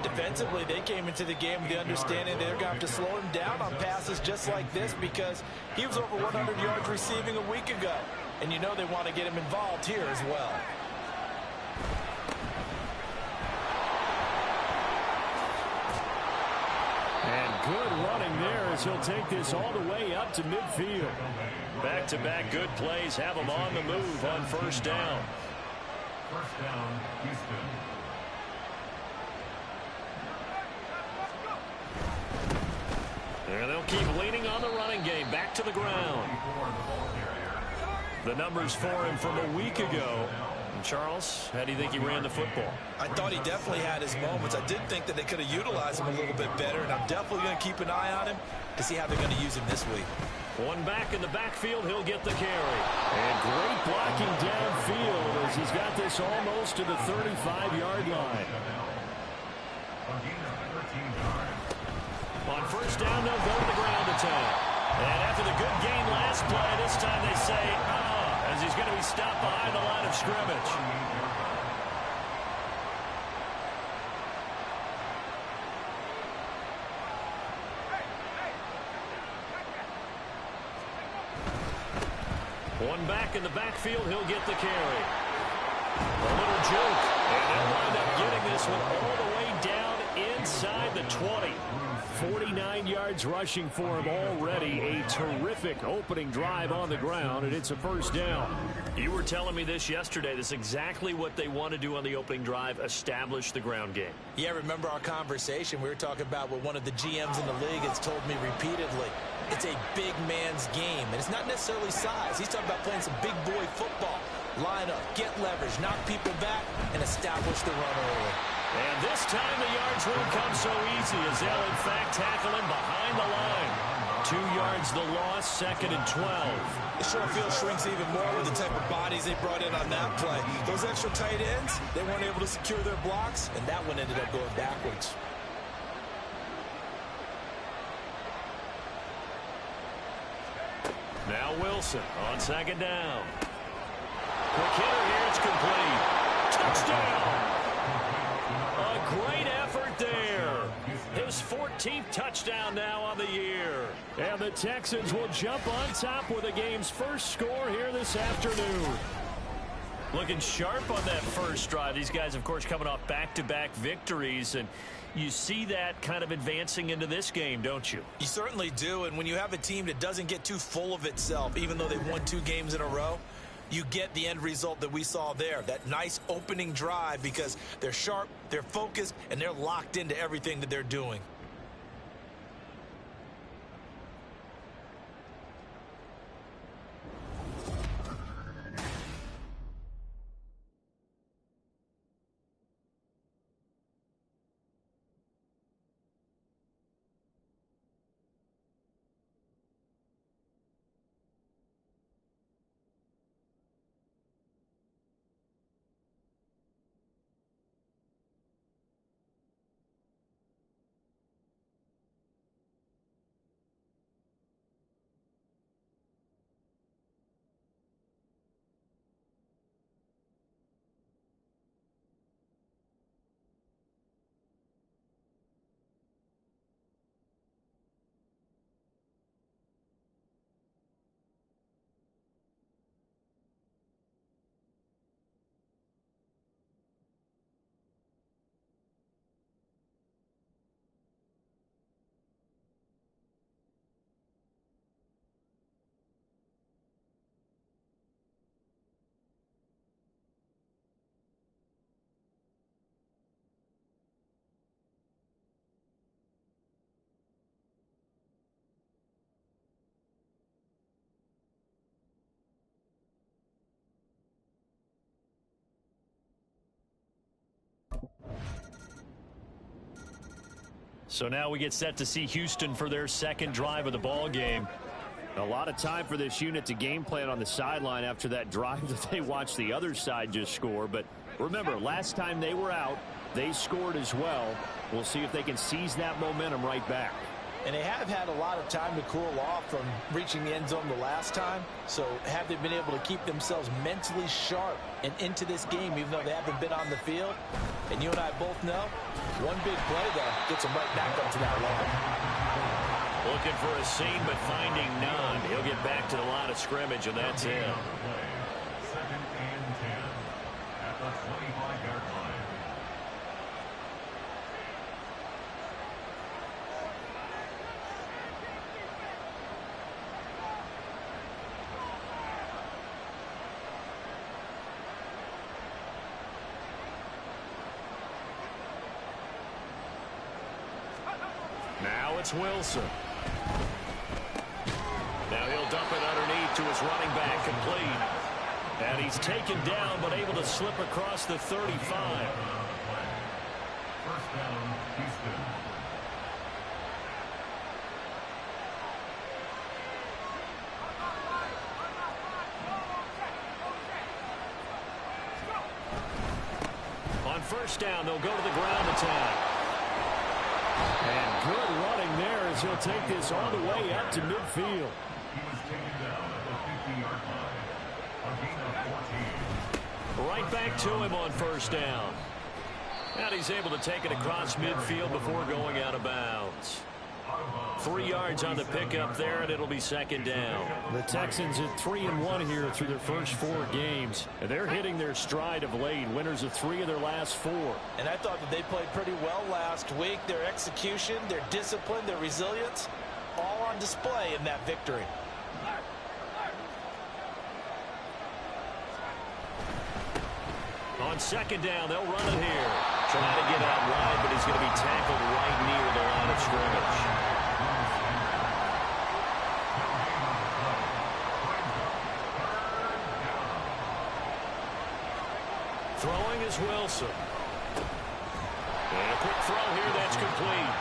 Defensively, they came into the game with the understanding they're going to have to slow him down on passes just like this because he was over 100 yards receiving a week ago. And you know they want to get him involved here as well. And good running there as he'll take this all the way up to midfield. Back-to-back good plays have him on the move on first down. First down, Houston. And they'll keep leaning on the running game. Back to the ground. The numbers for him from a week ago. And Charles, how do you think he ran the football? I thought he definitely had his moments. I did think that they could have utilized him a little bit better, and I'm definitely going to keep an eye on him to see how they're going to use him this week. One back in the backfield, he'll get the carry. And great blocking downfield as he's got this almost to the 35-yard line. On first down, they'll go to the ground attack. And after the good gain last play, this time they say, as he's going to be stopped behind the line of scrimmage. One back in the backfield, he'll get the carry. A little juke, and they'll wind up getting this one all the way down inside the 20. 49 yards rushing for him already. A terrific opening drive on the ground, and it's a first down. You were telling me this yesterday. This is exactly what they want to do on the opening drive, establish the ground game. Yeah, remember our conversation? We were talking about what one of the GMs in the league has told me repeatedly. It's a big man's game, and it's not necessarily size. He's talking about playing some big boy football. Line up, get leverage, knock people back, and establish the run early. And this time the yards won't come so easy as they'll, in fact, tackle him behind the line. 2 yards the loss, 2nd and 12. The short field shrinks even more with the type of bodies they brought in on that play. Those extra tight ends, they weren't able to secure their blocks, and that one ended up going backwards. Now Wilson on 2nd down. Quick hitter here, it's complete. Touchdown! A great effort there. His 14th touchdown now on the year. And the Texans will jump on top with the game's first score here this afternoon. Looking sharp on that first drive. These guys, of course, coming off back-to-back victories, and you see that kind of advancing into this game, don't you? You certainly do, and when you have a team that doesn't get too full of itself, even though they've won 2 games in a row, you get the end result that we saw there, that nice opening drive, because they're sharp, they're focused, and they're locked into everything that they're doing. So now we get set to see Houston for their second drive of the ball game. A lot of time for this unit to game plan on the sideline after that drive that they watched the other side just score. But remember, last time they were out, they scored as well. We'll see if they can seize that momentum right back. And they have had a lot of time to cool off from reaching the end zone the last time. So have they been able to keep themselves mentally sharp and into this game, even though they haven't been on the field? And you and I both know, one big play, though, gets them right back up to that level. Looking for a seam, but finding none. He'll get back to the line of scrimmage, and that's it. 2nd and 10 at the 25-yard line. Now it's Wilson. Now he'll dump it underneath to his running back, complete. And he's taken down, but able to slip across the 35. First down, Houston. On first down, they'll go to the ground attack. And good running there as he'll take this all the way up to midfield. He was taken down at the 50-yard line. A gain of 14. Right back to him on first down. And he's able to take it across midfield before going out of bounds. 3 yards on the pickup there, and it'll be second down. The Texans at 3-1 here through their first 4 games. And they're hitting their stride of late, winners of 3 of their last 4. And I thought that they played pretty well last week. Their execution, their discipline, their resilience, all on display in that victory. On second down, they'll run it here. Trying to get out wide, but he's going to be tackled right near the line of scrimmage. Throwing is Wilson. And a quick throw here that's complete.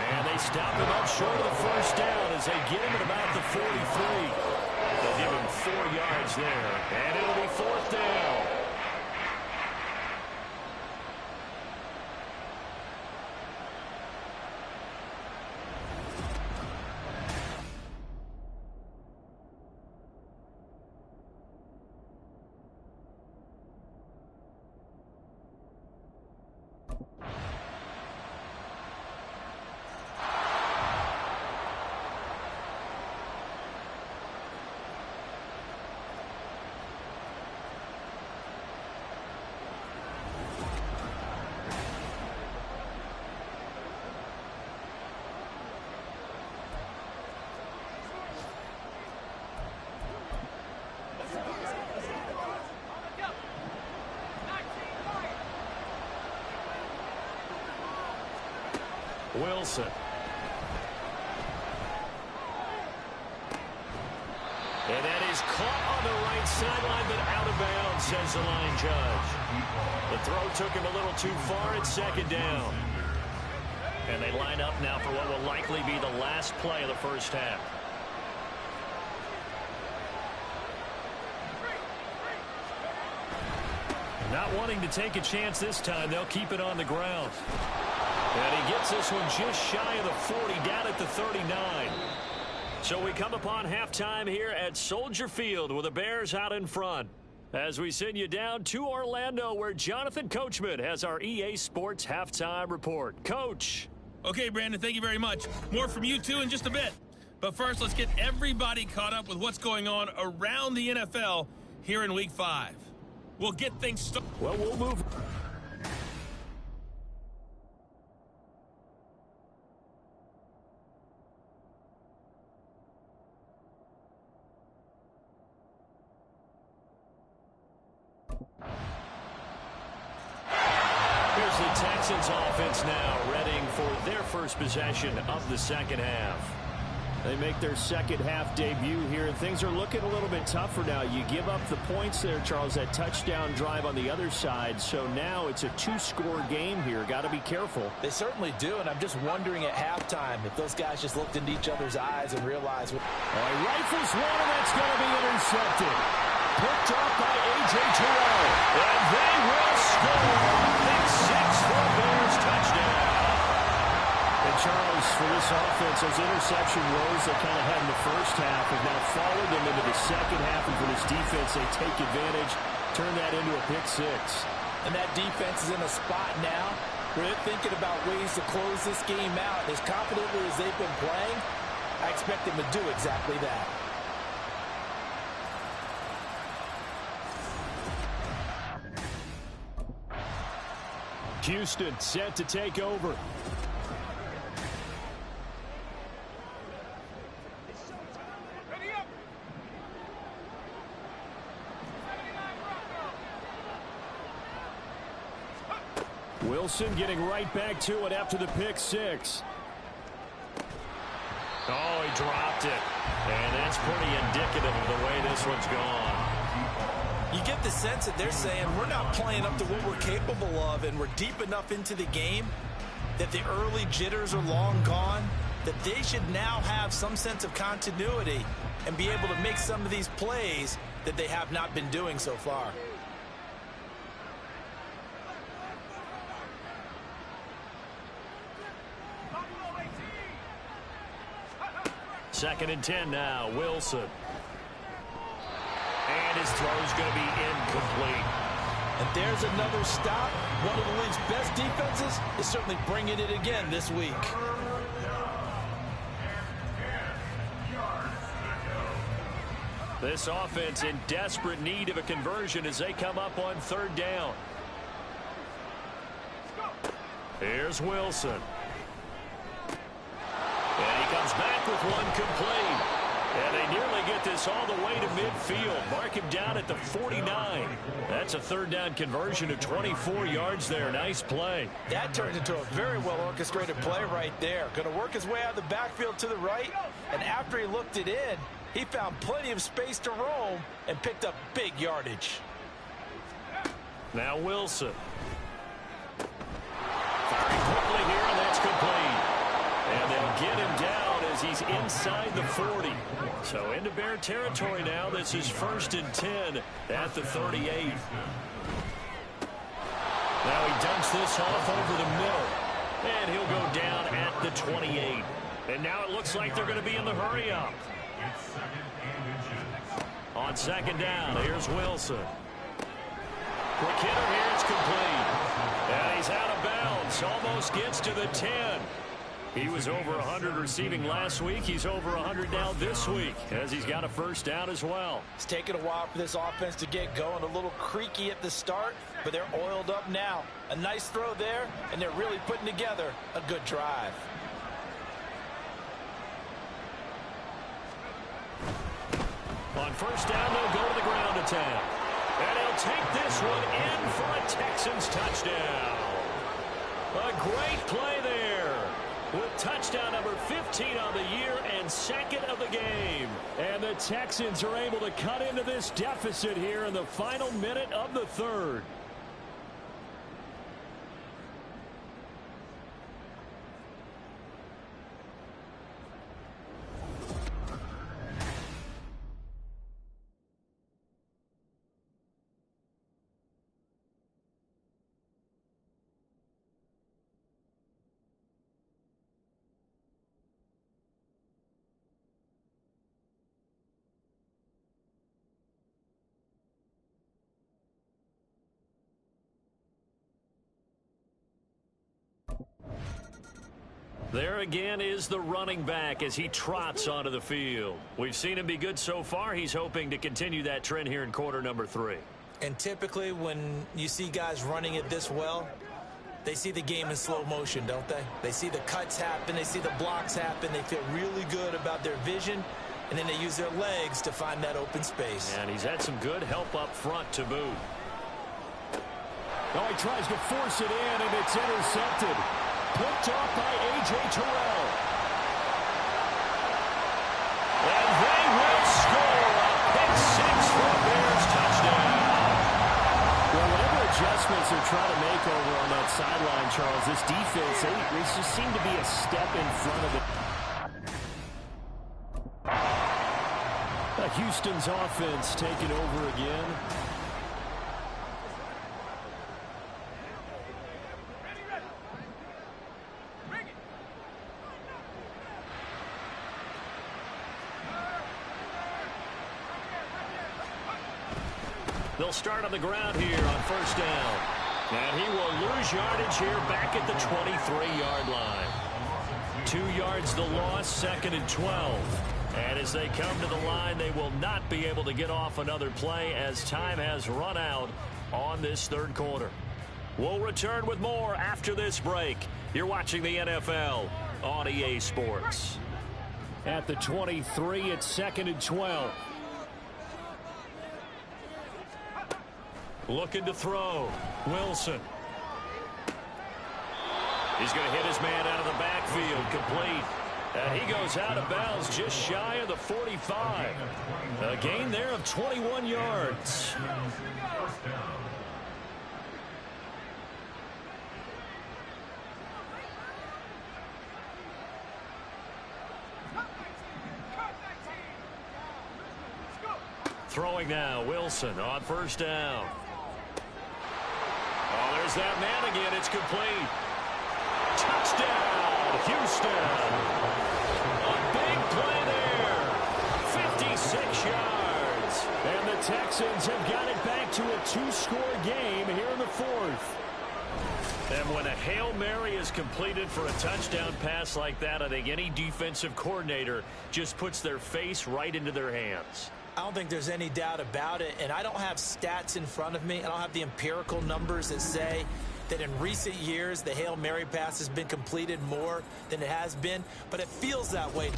And they stop him up short of the first down as they get him at about the 43. They'll give him 4 yards there. And it'll be fourth down. Wilson. And that is caught on the right sideline, but out of bounds, says the line judge. The throw took him a little too far. It's second down. And they line up now for what will likely be the last play of the first half. Not wanting to take a chance this time, they'll keep it on the ground. And he gets this one just shy of the 40, down at the 39. So we come upon halftime here at Soldier Field with the Bears out in front. As we send you down to Orlando, where Jonathan Coachman has our EA Sports halftime report. Coach. Okay, Brandon, thank you very much. More from you two in just a bit. But first, let's get everybody caught up with what's going on around the NFL here in Week 5. We'll get things started. Well, we'll move. Here's the Texans offense now, readying for their first possession of the second half. They make their second half debut here, and things are looking a little bit tougher now. You give up the points there, Charles, that touchdown drive on the other side. So now it's a 2-score game here. Got to be careful. They certainly do, and I'm just wondering at halftime if those guys just looked into each other's eyes and realized. He rifles one, and that's going to be intercepted. Picked up by A.J. Terrell, and they will score. Pick 6 for Bears touchdown. And Charles, for this offense, those interception woes they kind of had in the first half have now followed them into the second half, and for this defense, they take advantage, turn that into a pick 6. And that defense is in a spot now where they're thinking about ways to close this game out. As confidently as they've been playing, I expect them to do exactly that. Houston set to take over. Wilson getting right back to it after the pick 6. Oh, he dropped it. And that's pretty indicative of the way this one's gone. You get the sense that they're saying we're not playing up to what we're capable of, and we're deep enough into the game that the early jitters are long gone, that they should now have some sense of continuity and be able to make some of these plays that they have not been doing so far. Second and 10 now, Wilson. And his throw's going to be incomplete. And there's another stop. One of the league's best defenses is certainly bringing it again this week. This offense in desperate need of a conversion as they come up on 3rd down. Here's Wilson. And he comes back with one complete. And they nearly get this all the way to midfield. Mark him down at the 49. That's a 3rd down conversion of 24 yards there. Nice play. That turned into a very well orchestrated play right there. Going to work his way out of the backfield to the right. And after he looked it in, he found plenty of space to roam and picked up big yardage. Now Wilson. Firing quickly here, and that's complete. And they'll get him down as he's inside the 40. So into Bear territory now. This is 1st and 10 at the 38. Now he dumps this off over the middle. And he'll go down at the 28. And now it looks like they're going to be in the hurry-up. On 2nd down, here's Wilson. Quick hitter here, it's complete. And he's out of bounds. Almost gets to the 10. He was over 100 receiving last week. He's over 100 now this week as he's got a 1st down as well. It's taken a while for this offense to get going. A little creaky at the start, but they're oiled up now. A nice throw there, and they're really putting together a good drive. On 1st down, they'll go to the ground attack. And he'll take this one in for a Texans touchdown. A great play there. With touchdown number 15 on the year and 2nd of the game. And the Texans are able to cut into this deficit here in the final minute of the 3rd. There again is the running back as he trots onto the field. We've seen him be good so far. He's hoping to continue that trend here in quarter number 3. And typically when you see guys running it this well, they see the game in slow motion, don't they? They see the cuts happen. They see the blocks happen. They feel really good about their vision. And then they use their legs to find that open space. And he's had some good help up front to boot. Oh, he tries to force it in, and it's intercepted. Picked off by A.J. Terrell. try to make over on that sideline, Charles. This defense, they just seem to be a step in front of it. Houston's offense taking over again. They'll start on the ground here on first down. And he will lose yardage here back at the 23-yard line. 2 yards the loss, 2nd and 12. And as they come to the line, they will not be able to get off another play as time has run out on this third quarter. We'll return with more after this break. You're watching the NFL on EA Sports. At the 23, it's 2nd and 12. Looking to throw. Wilson. He's going to hit his man out of the backfield. Complete. And he goes out of bounds just shy of the 45. A gain there of 21 yards. Throwing now, Wilson on first down. Oh, there's that man again. It's complete. Touchdown, Houston. A big play there. 56 yards. And the Texans have got it back to a 2-score game here in the fourth. And when a Hail Mary is completed for a touchdown pass like that, I think any defensive coordinator just puts their face right into their hands. I don't think there's any doubt about it, and I don't have stats in front of me. I don't have the empirical numbers that say that in recent years the Hail Mary pass has been completed more than it has been, but it feels that way.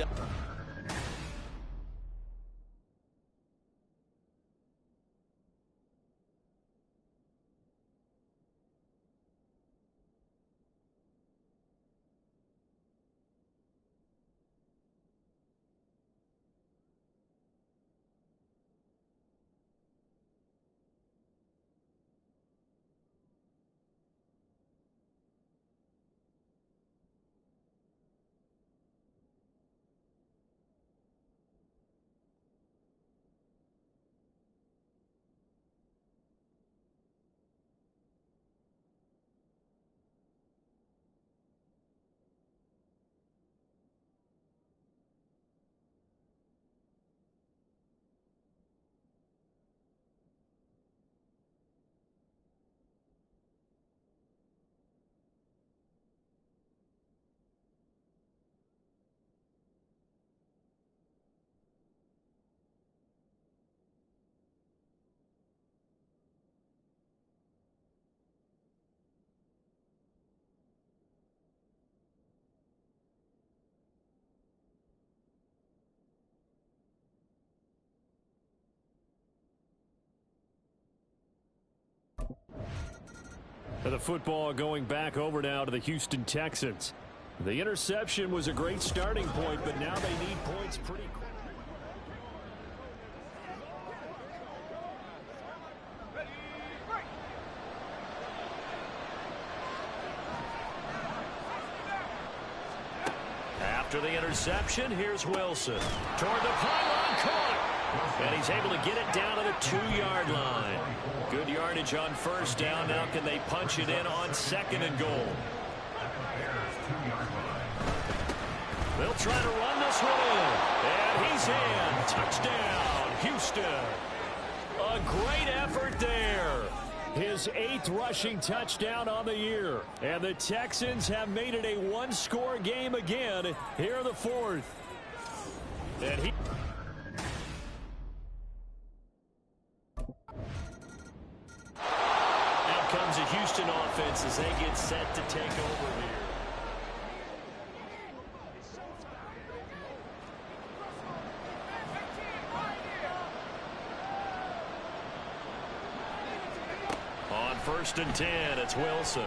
The football going back over now to the Houston Texans. The interception was a great starting point, but now they need points pretty quick. After the interception, here's Wilson. Toward the pylon, caught. And he's able to get it down to the 2-yard line. Good yardage on first down. Now can they punch it in on 2nd and goal? They'll try to run this one in. And he's in. Touchdown, Houston. A great effort there. His 8th rushing touchdown on the year. And the Texans have made it a 1-score game again here in the fourth. And he... comes a Houston offense as they get set to take over here. On 1st and 10, it's Wilson.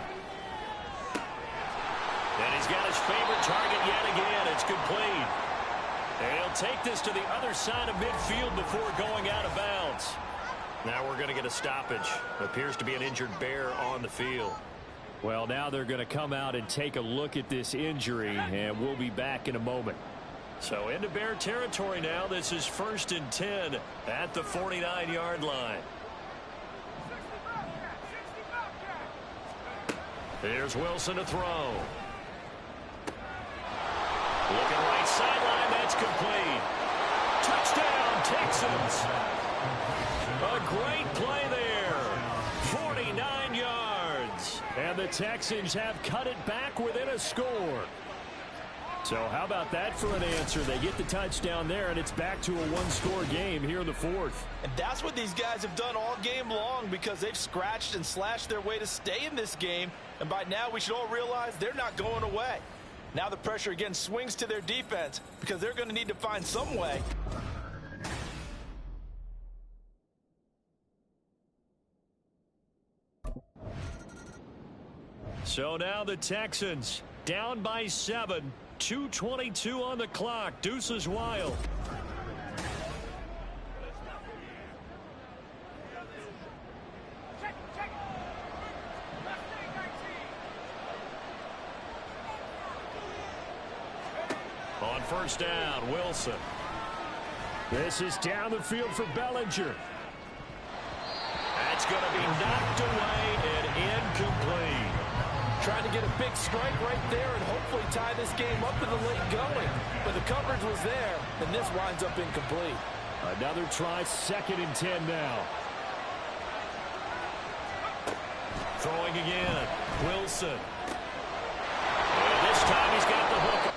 And he's got his favorite target yet again. It's complete. And he'll take this to the other side of midfield before going out of bounds. Now we're going to get a stoppage. Appears to be an injured bear on the field. Well, now they're going to come out and take a look at this injury, and we'll be back in a moment. So into Bear territory now. This is 1st and 10 at the 49-yard line. Here's Wilson to throw. Looking right sideline. That's complete. Touchdown, Texans. A great play there. 49 yards. And the Texans have cut it back within a score. So how about that for an answer? They get the touchdown there, and it's back to a one-score game here in the 4th. And that's what these guys have done all game long, because they've scratched and slashed their way to stay in this game. And by now, we should all realize they're not going away. Now the pressure again swings to their defense, because they're going to need to find some way. So now the Texans down by 7. 2:22 on the clock. Deuces wild. On 1st down, Wilson. This is down the field for Bellinger. That's going to be knocked away and incomplete. Trying to get a big strike right there and hopefully tie this game up in the late going. But the coverage was there, and this winds up incomplete. Another try, 2nd and 10 now. Throwing again, Wilson. And this time he's got the hook.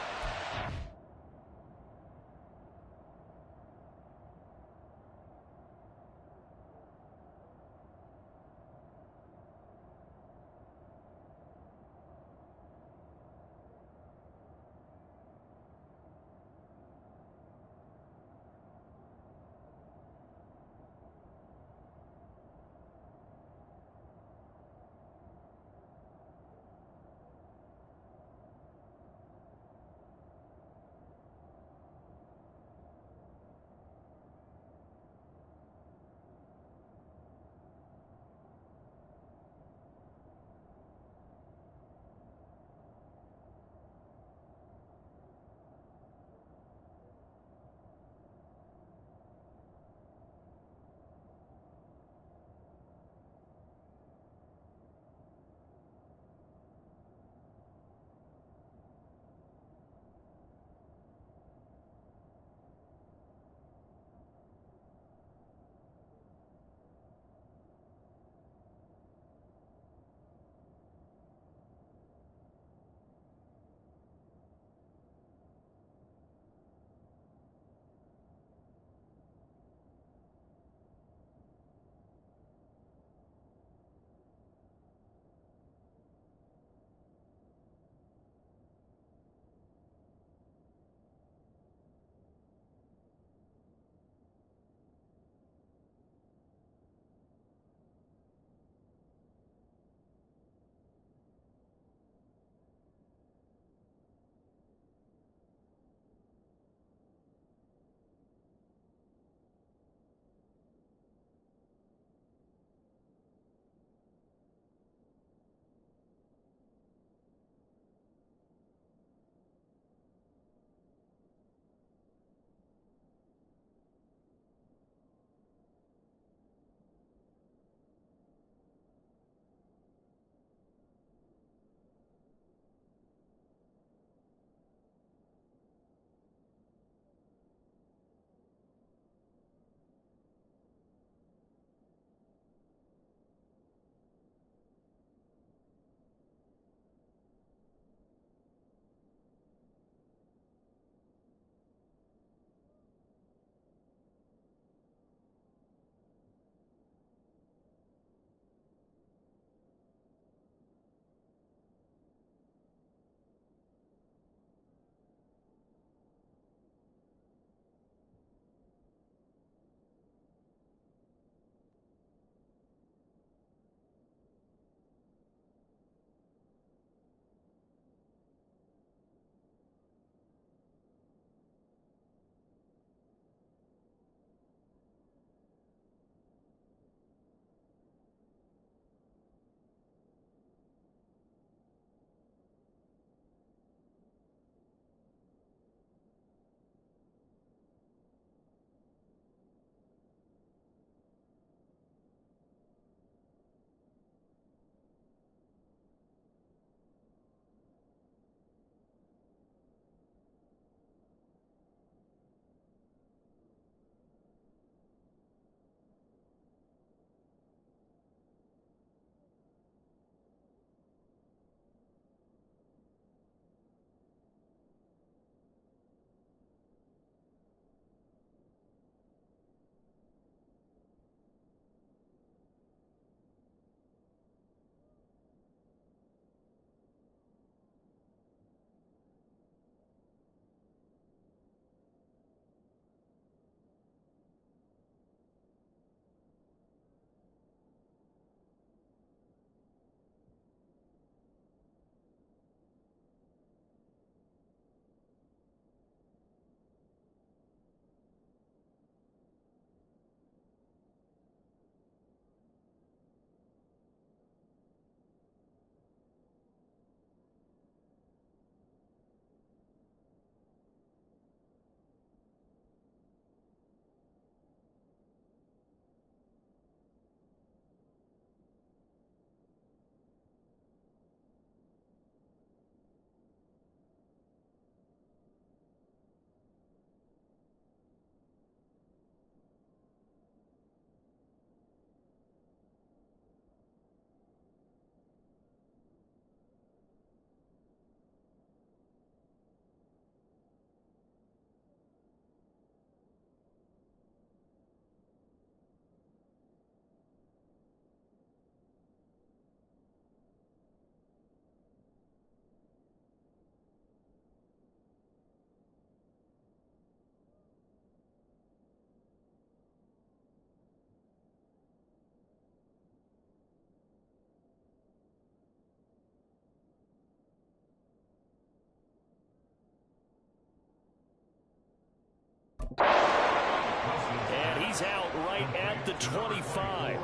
is out right at the 25.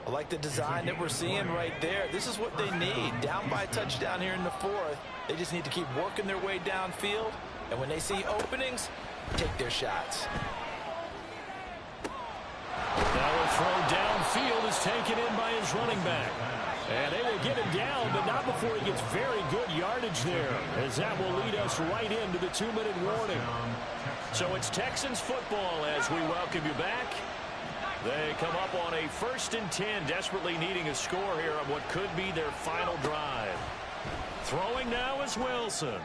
I like the design that we're seeing right there. This is what they need. Down by a touchdown here in the fourth. They just need to keep working their way downfield. And when they see openings, take their shots. Now a throw downfield is taken in by his running back. And they will get him down, but not before he gets very good yardage there, as that will lead us right into the 2-minute warning. So it's Texans football as we welcome you back. They come up on a 1st and 10, desperately needing a score here on what could be their final drive. Throwing now is Wilson.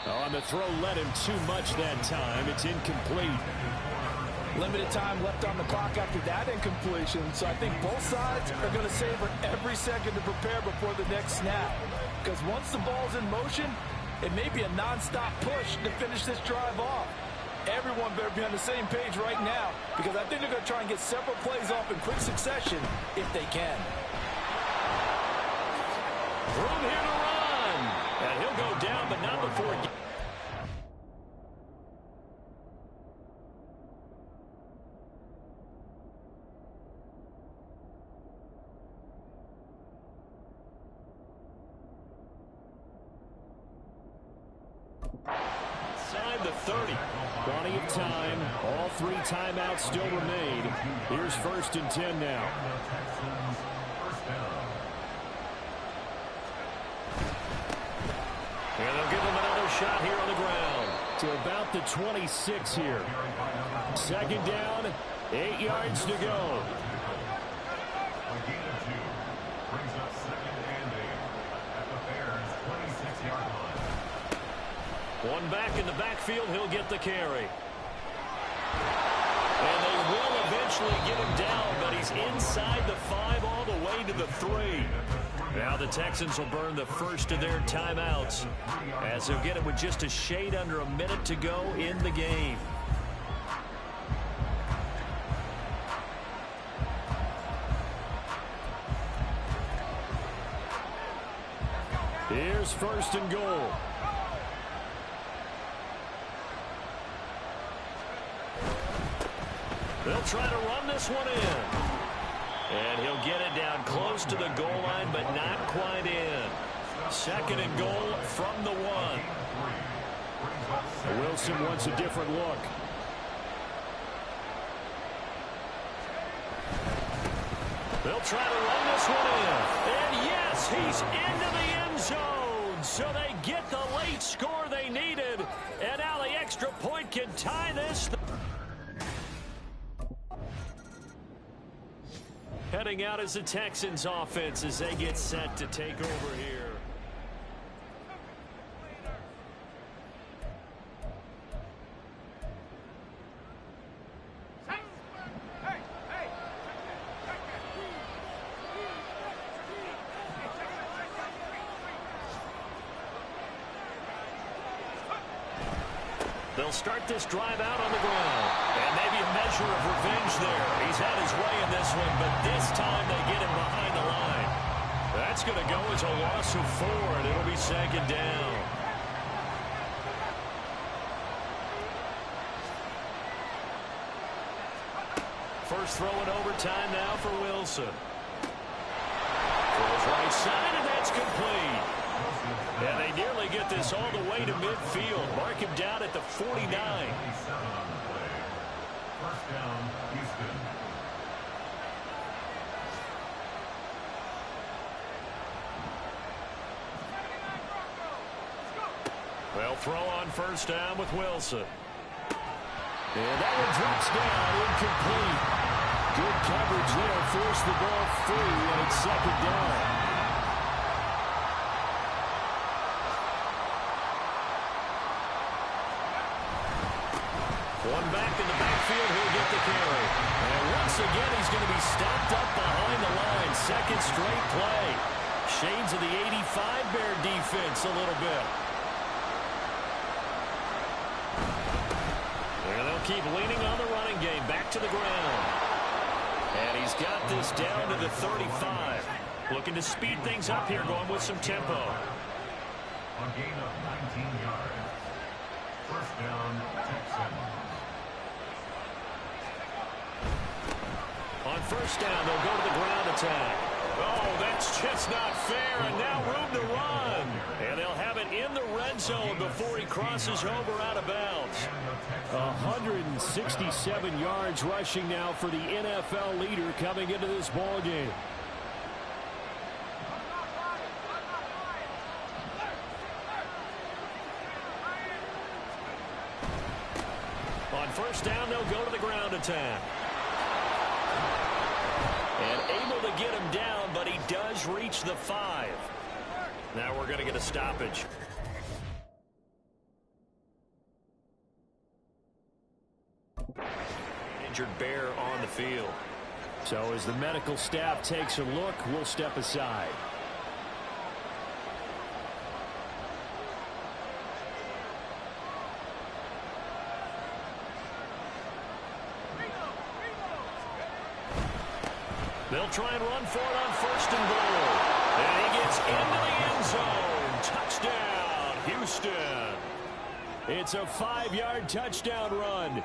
On the throw, led him too much that time. It's incomplete. Limited time left on the clock after that incompletion, so I think both sides are going to savor every second to prepare before the next snap. Because once the ball's in motion, it may be a non-stop push to finish this drive off. Everyone better be on the same page right now, because I think they're going to try and get several plays off in quick succession if they can. Room here to run. And he'll go down, but not before he... Inside the 30. Plenty of time. All 3 timeouts still remain. Here's 1st and 10 now. And they'll give him another shot here on the ground. To about the 26 here. 2nd down, 8 yards to go. Brings up 2nd and 8 at the Bears' 26-yard line. One back in the backfield, he'll get the carry. And they will eventually get him down, but he's inside the 5 all the way to the 3. Now the Texans will burn the first of their timeouts, as they'll get it with just a shade under a minute to go in the game. Here's 1st and goal. They'll try to run this one in. And he'll get it down close to the goal line, but not quite in. 2nd and goal from the 1. Wilson wants a different look. They'll try to run this one in. And yes, he's into the end zone. So they get the late score they needed. And now the extra point can tie this. Heading out as the Texans offense as they get set to take over here. They'll start this drive out on the ground. And maybe a measure of revenge there. He's had his way in this one, but this time they get him behind the line. That's going to go as a loss of 4, and it'll be 2nd down. First throw in overtime now for Wilson. Throws right side, and that's complete. And they nearly get this all the way to midfield. Mark him down at the 49. 1st down, Houston. They'll throw on 1st down with Wilson. And that one drops down, incomplete. Good coverage there, forced the ball free, and it's 2nd down. One back in the backfield, he'll get the carry. And once again, he's going to be stopped up behind the line. 2nd straight play. Shades of the 85 Bear defense a little bit. And they'll keep leaning on the running game. Back to the ground. And he's got this down to the 35. Looking to speed things up here, going with some tempo. A gain of 19 yards. 1st down, Texans. On first down, they'll go to the ground attack. Oh, that's just not fair, and now room to run. And they'll have it in the red zone before he crosses over out of bounds. 167 yards rushing now for the NFL leader coming into this ball game. On first down, they'll go to the ground attack. And able to get him down, but he does reach the 5. Now we're going to get a stoppage. Injured Bear on the field. So as the medical staff takes a look, we'll step aside. They'll try and run for it on first and goal. And he gets into the end zone. Touchdown, Houston. It's a 5-yard touchdown run.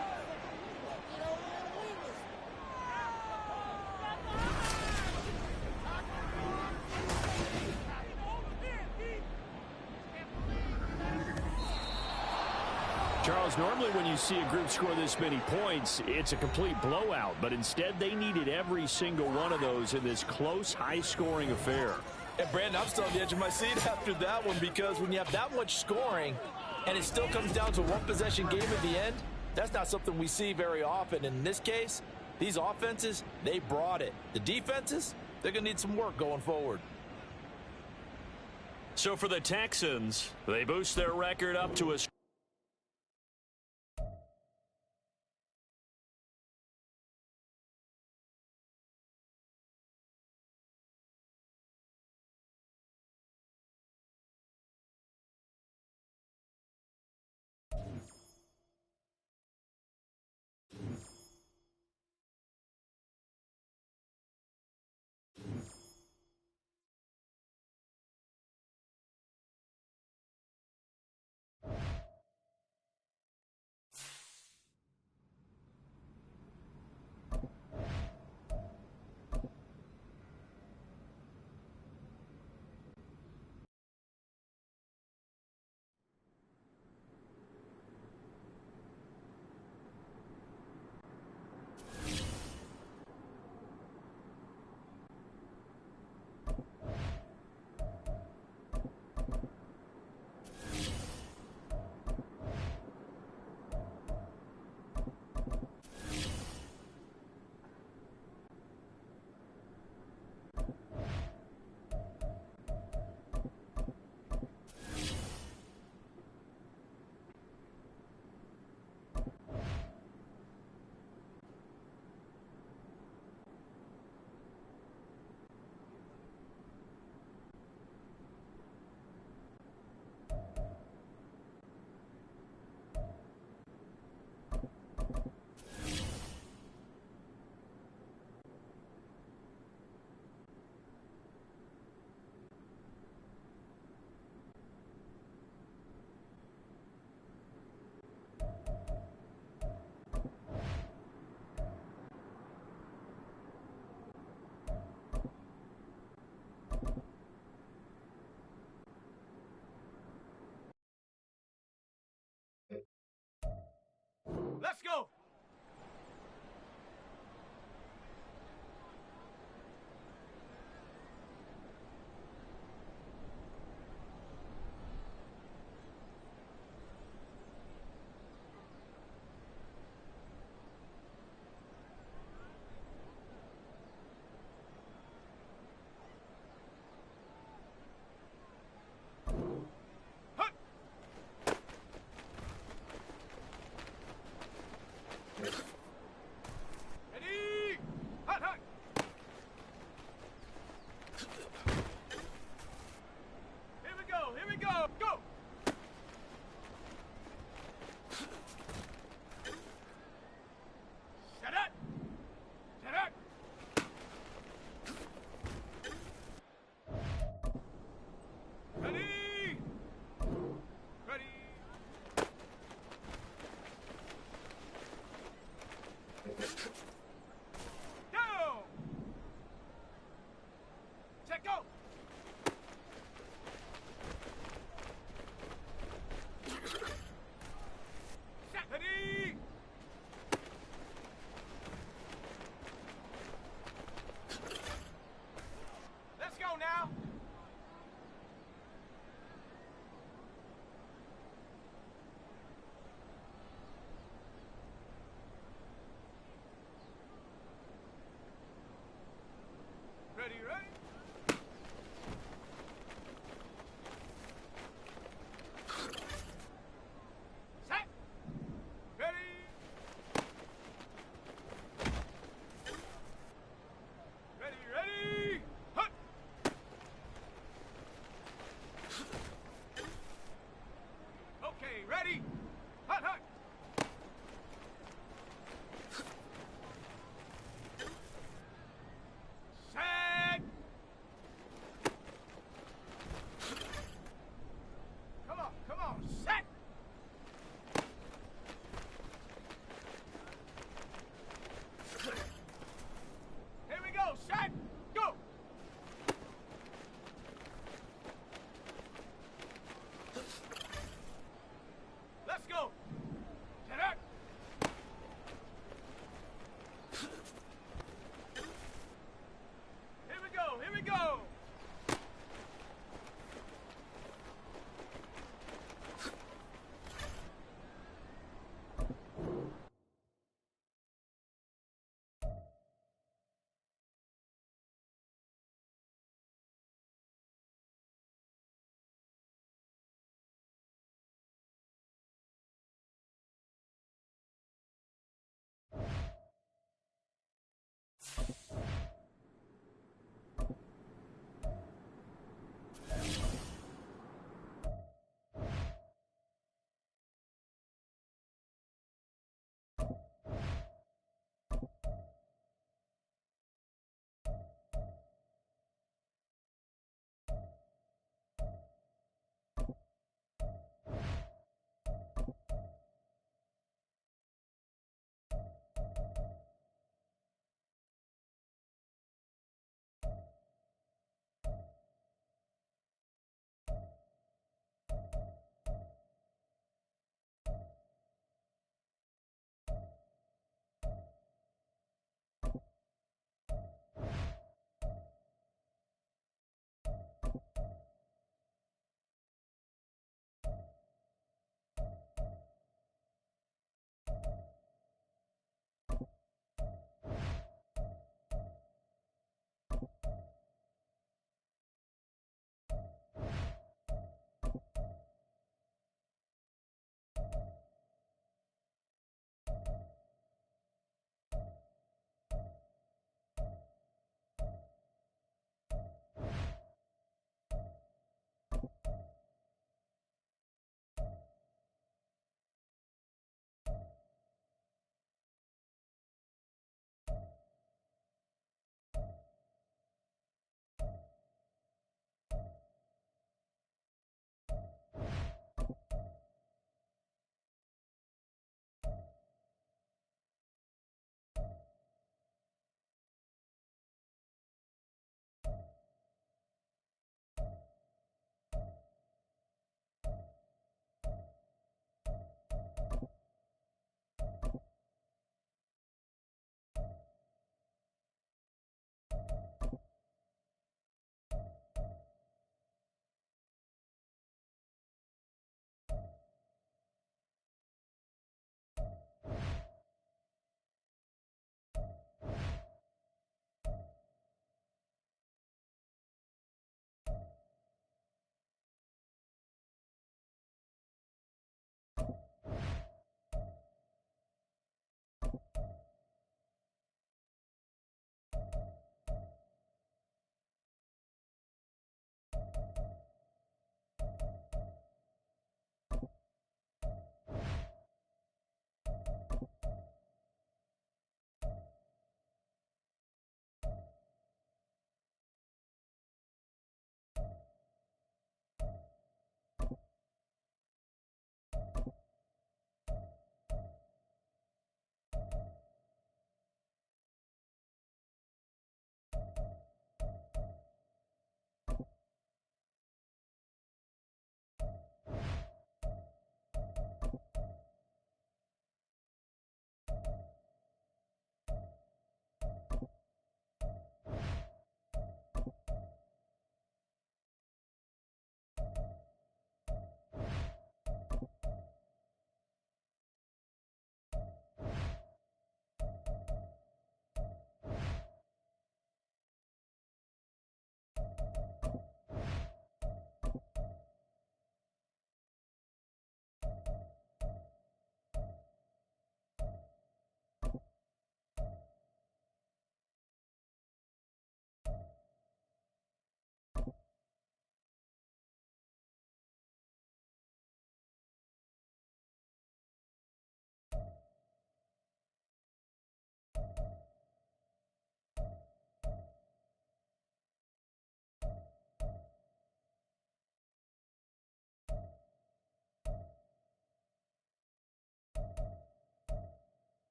Charles, normally when you see a group score this many points, it's a complete blowout. But instead, they needed every single one of those in this close, high-scoring affair. And, Brandon, I'm still on the edge of my seat after that one, because when you have that much scoring and it still comes down to a one-possession game at the end, that's not something we see very often. And in this case, these offenses, they brought it. The defenses, they're going to need some work going forward. So for the Texans, they boost their record up to a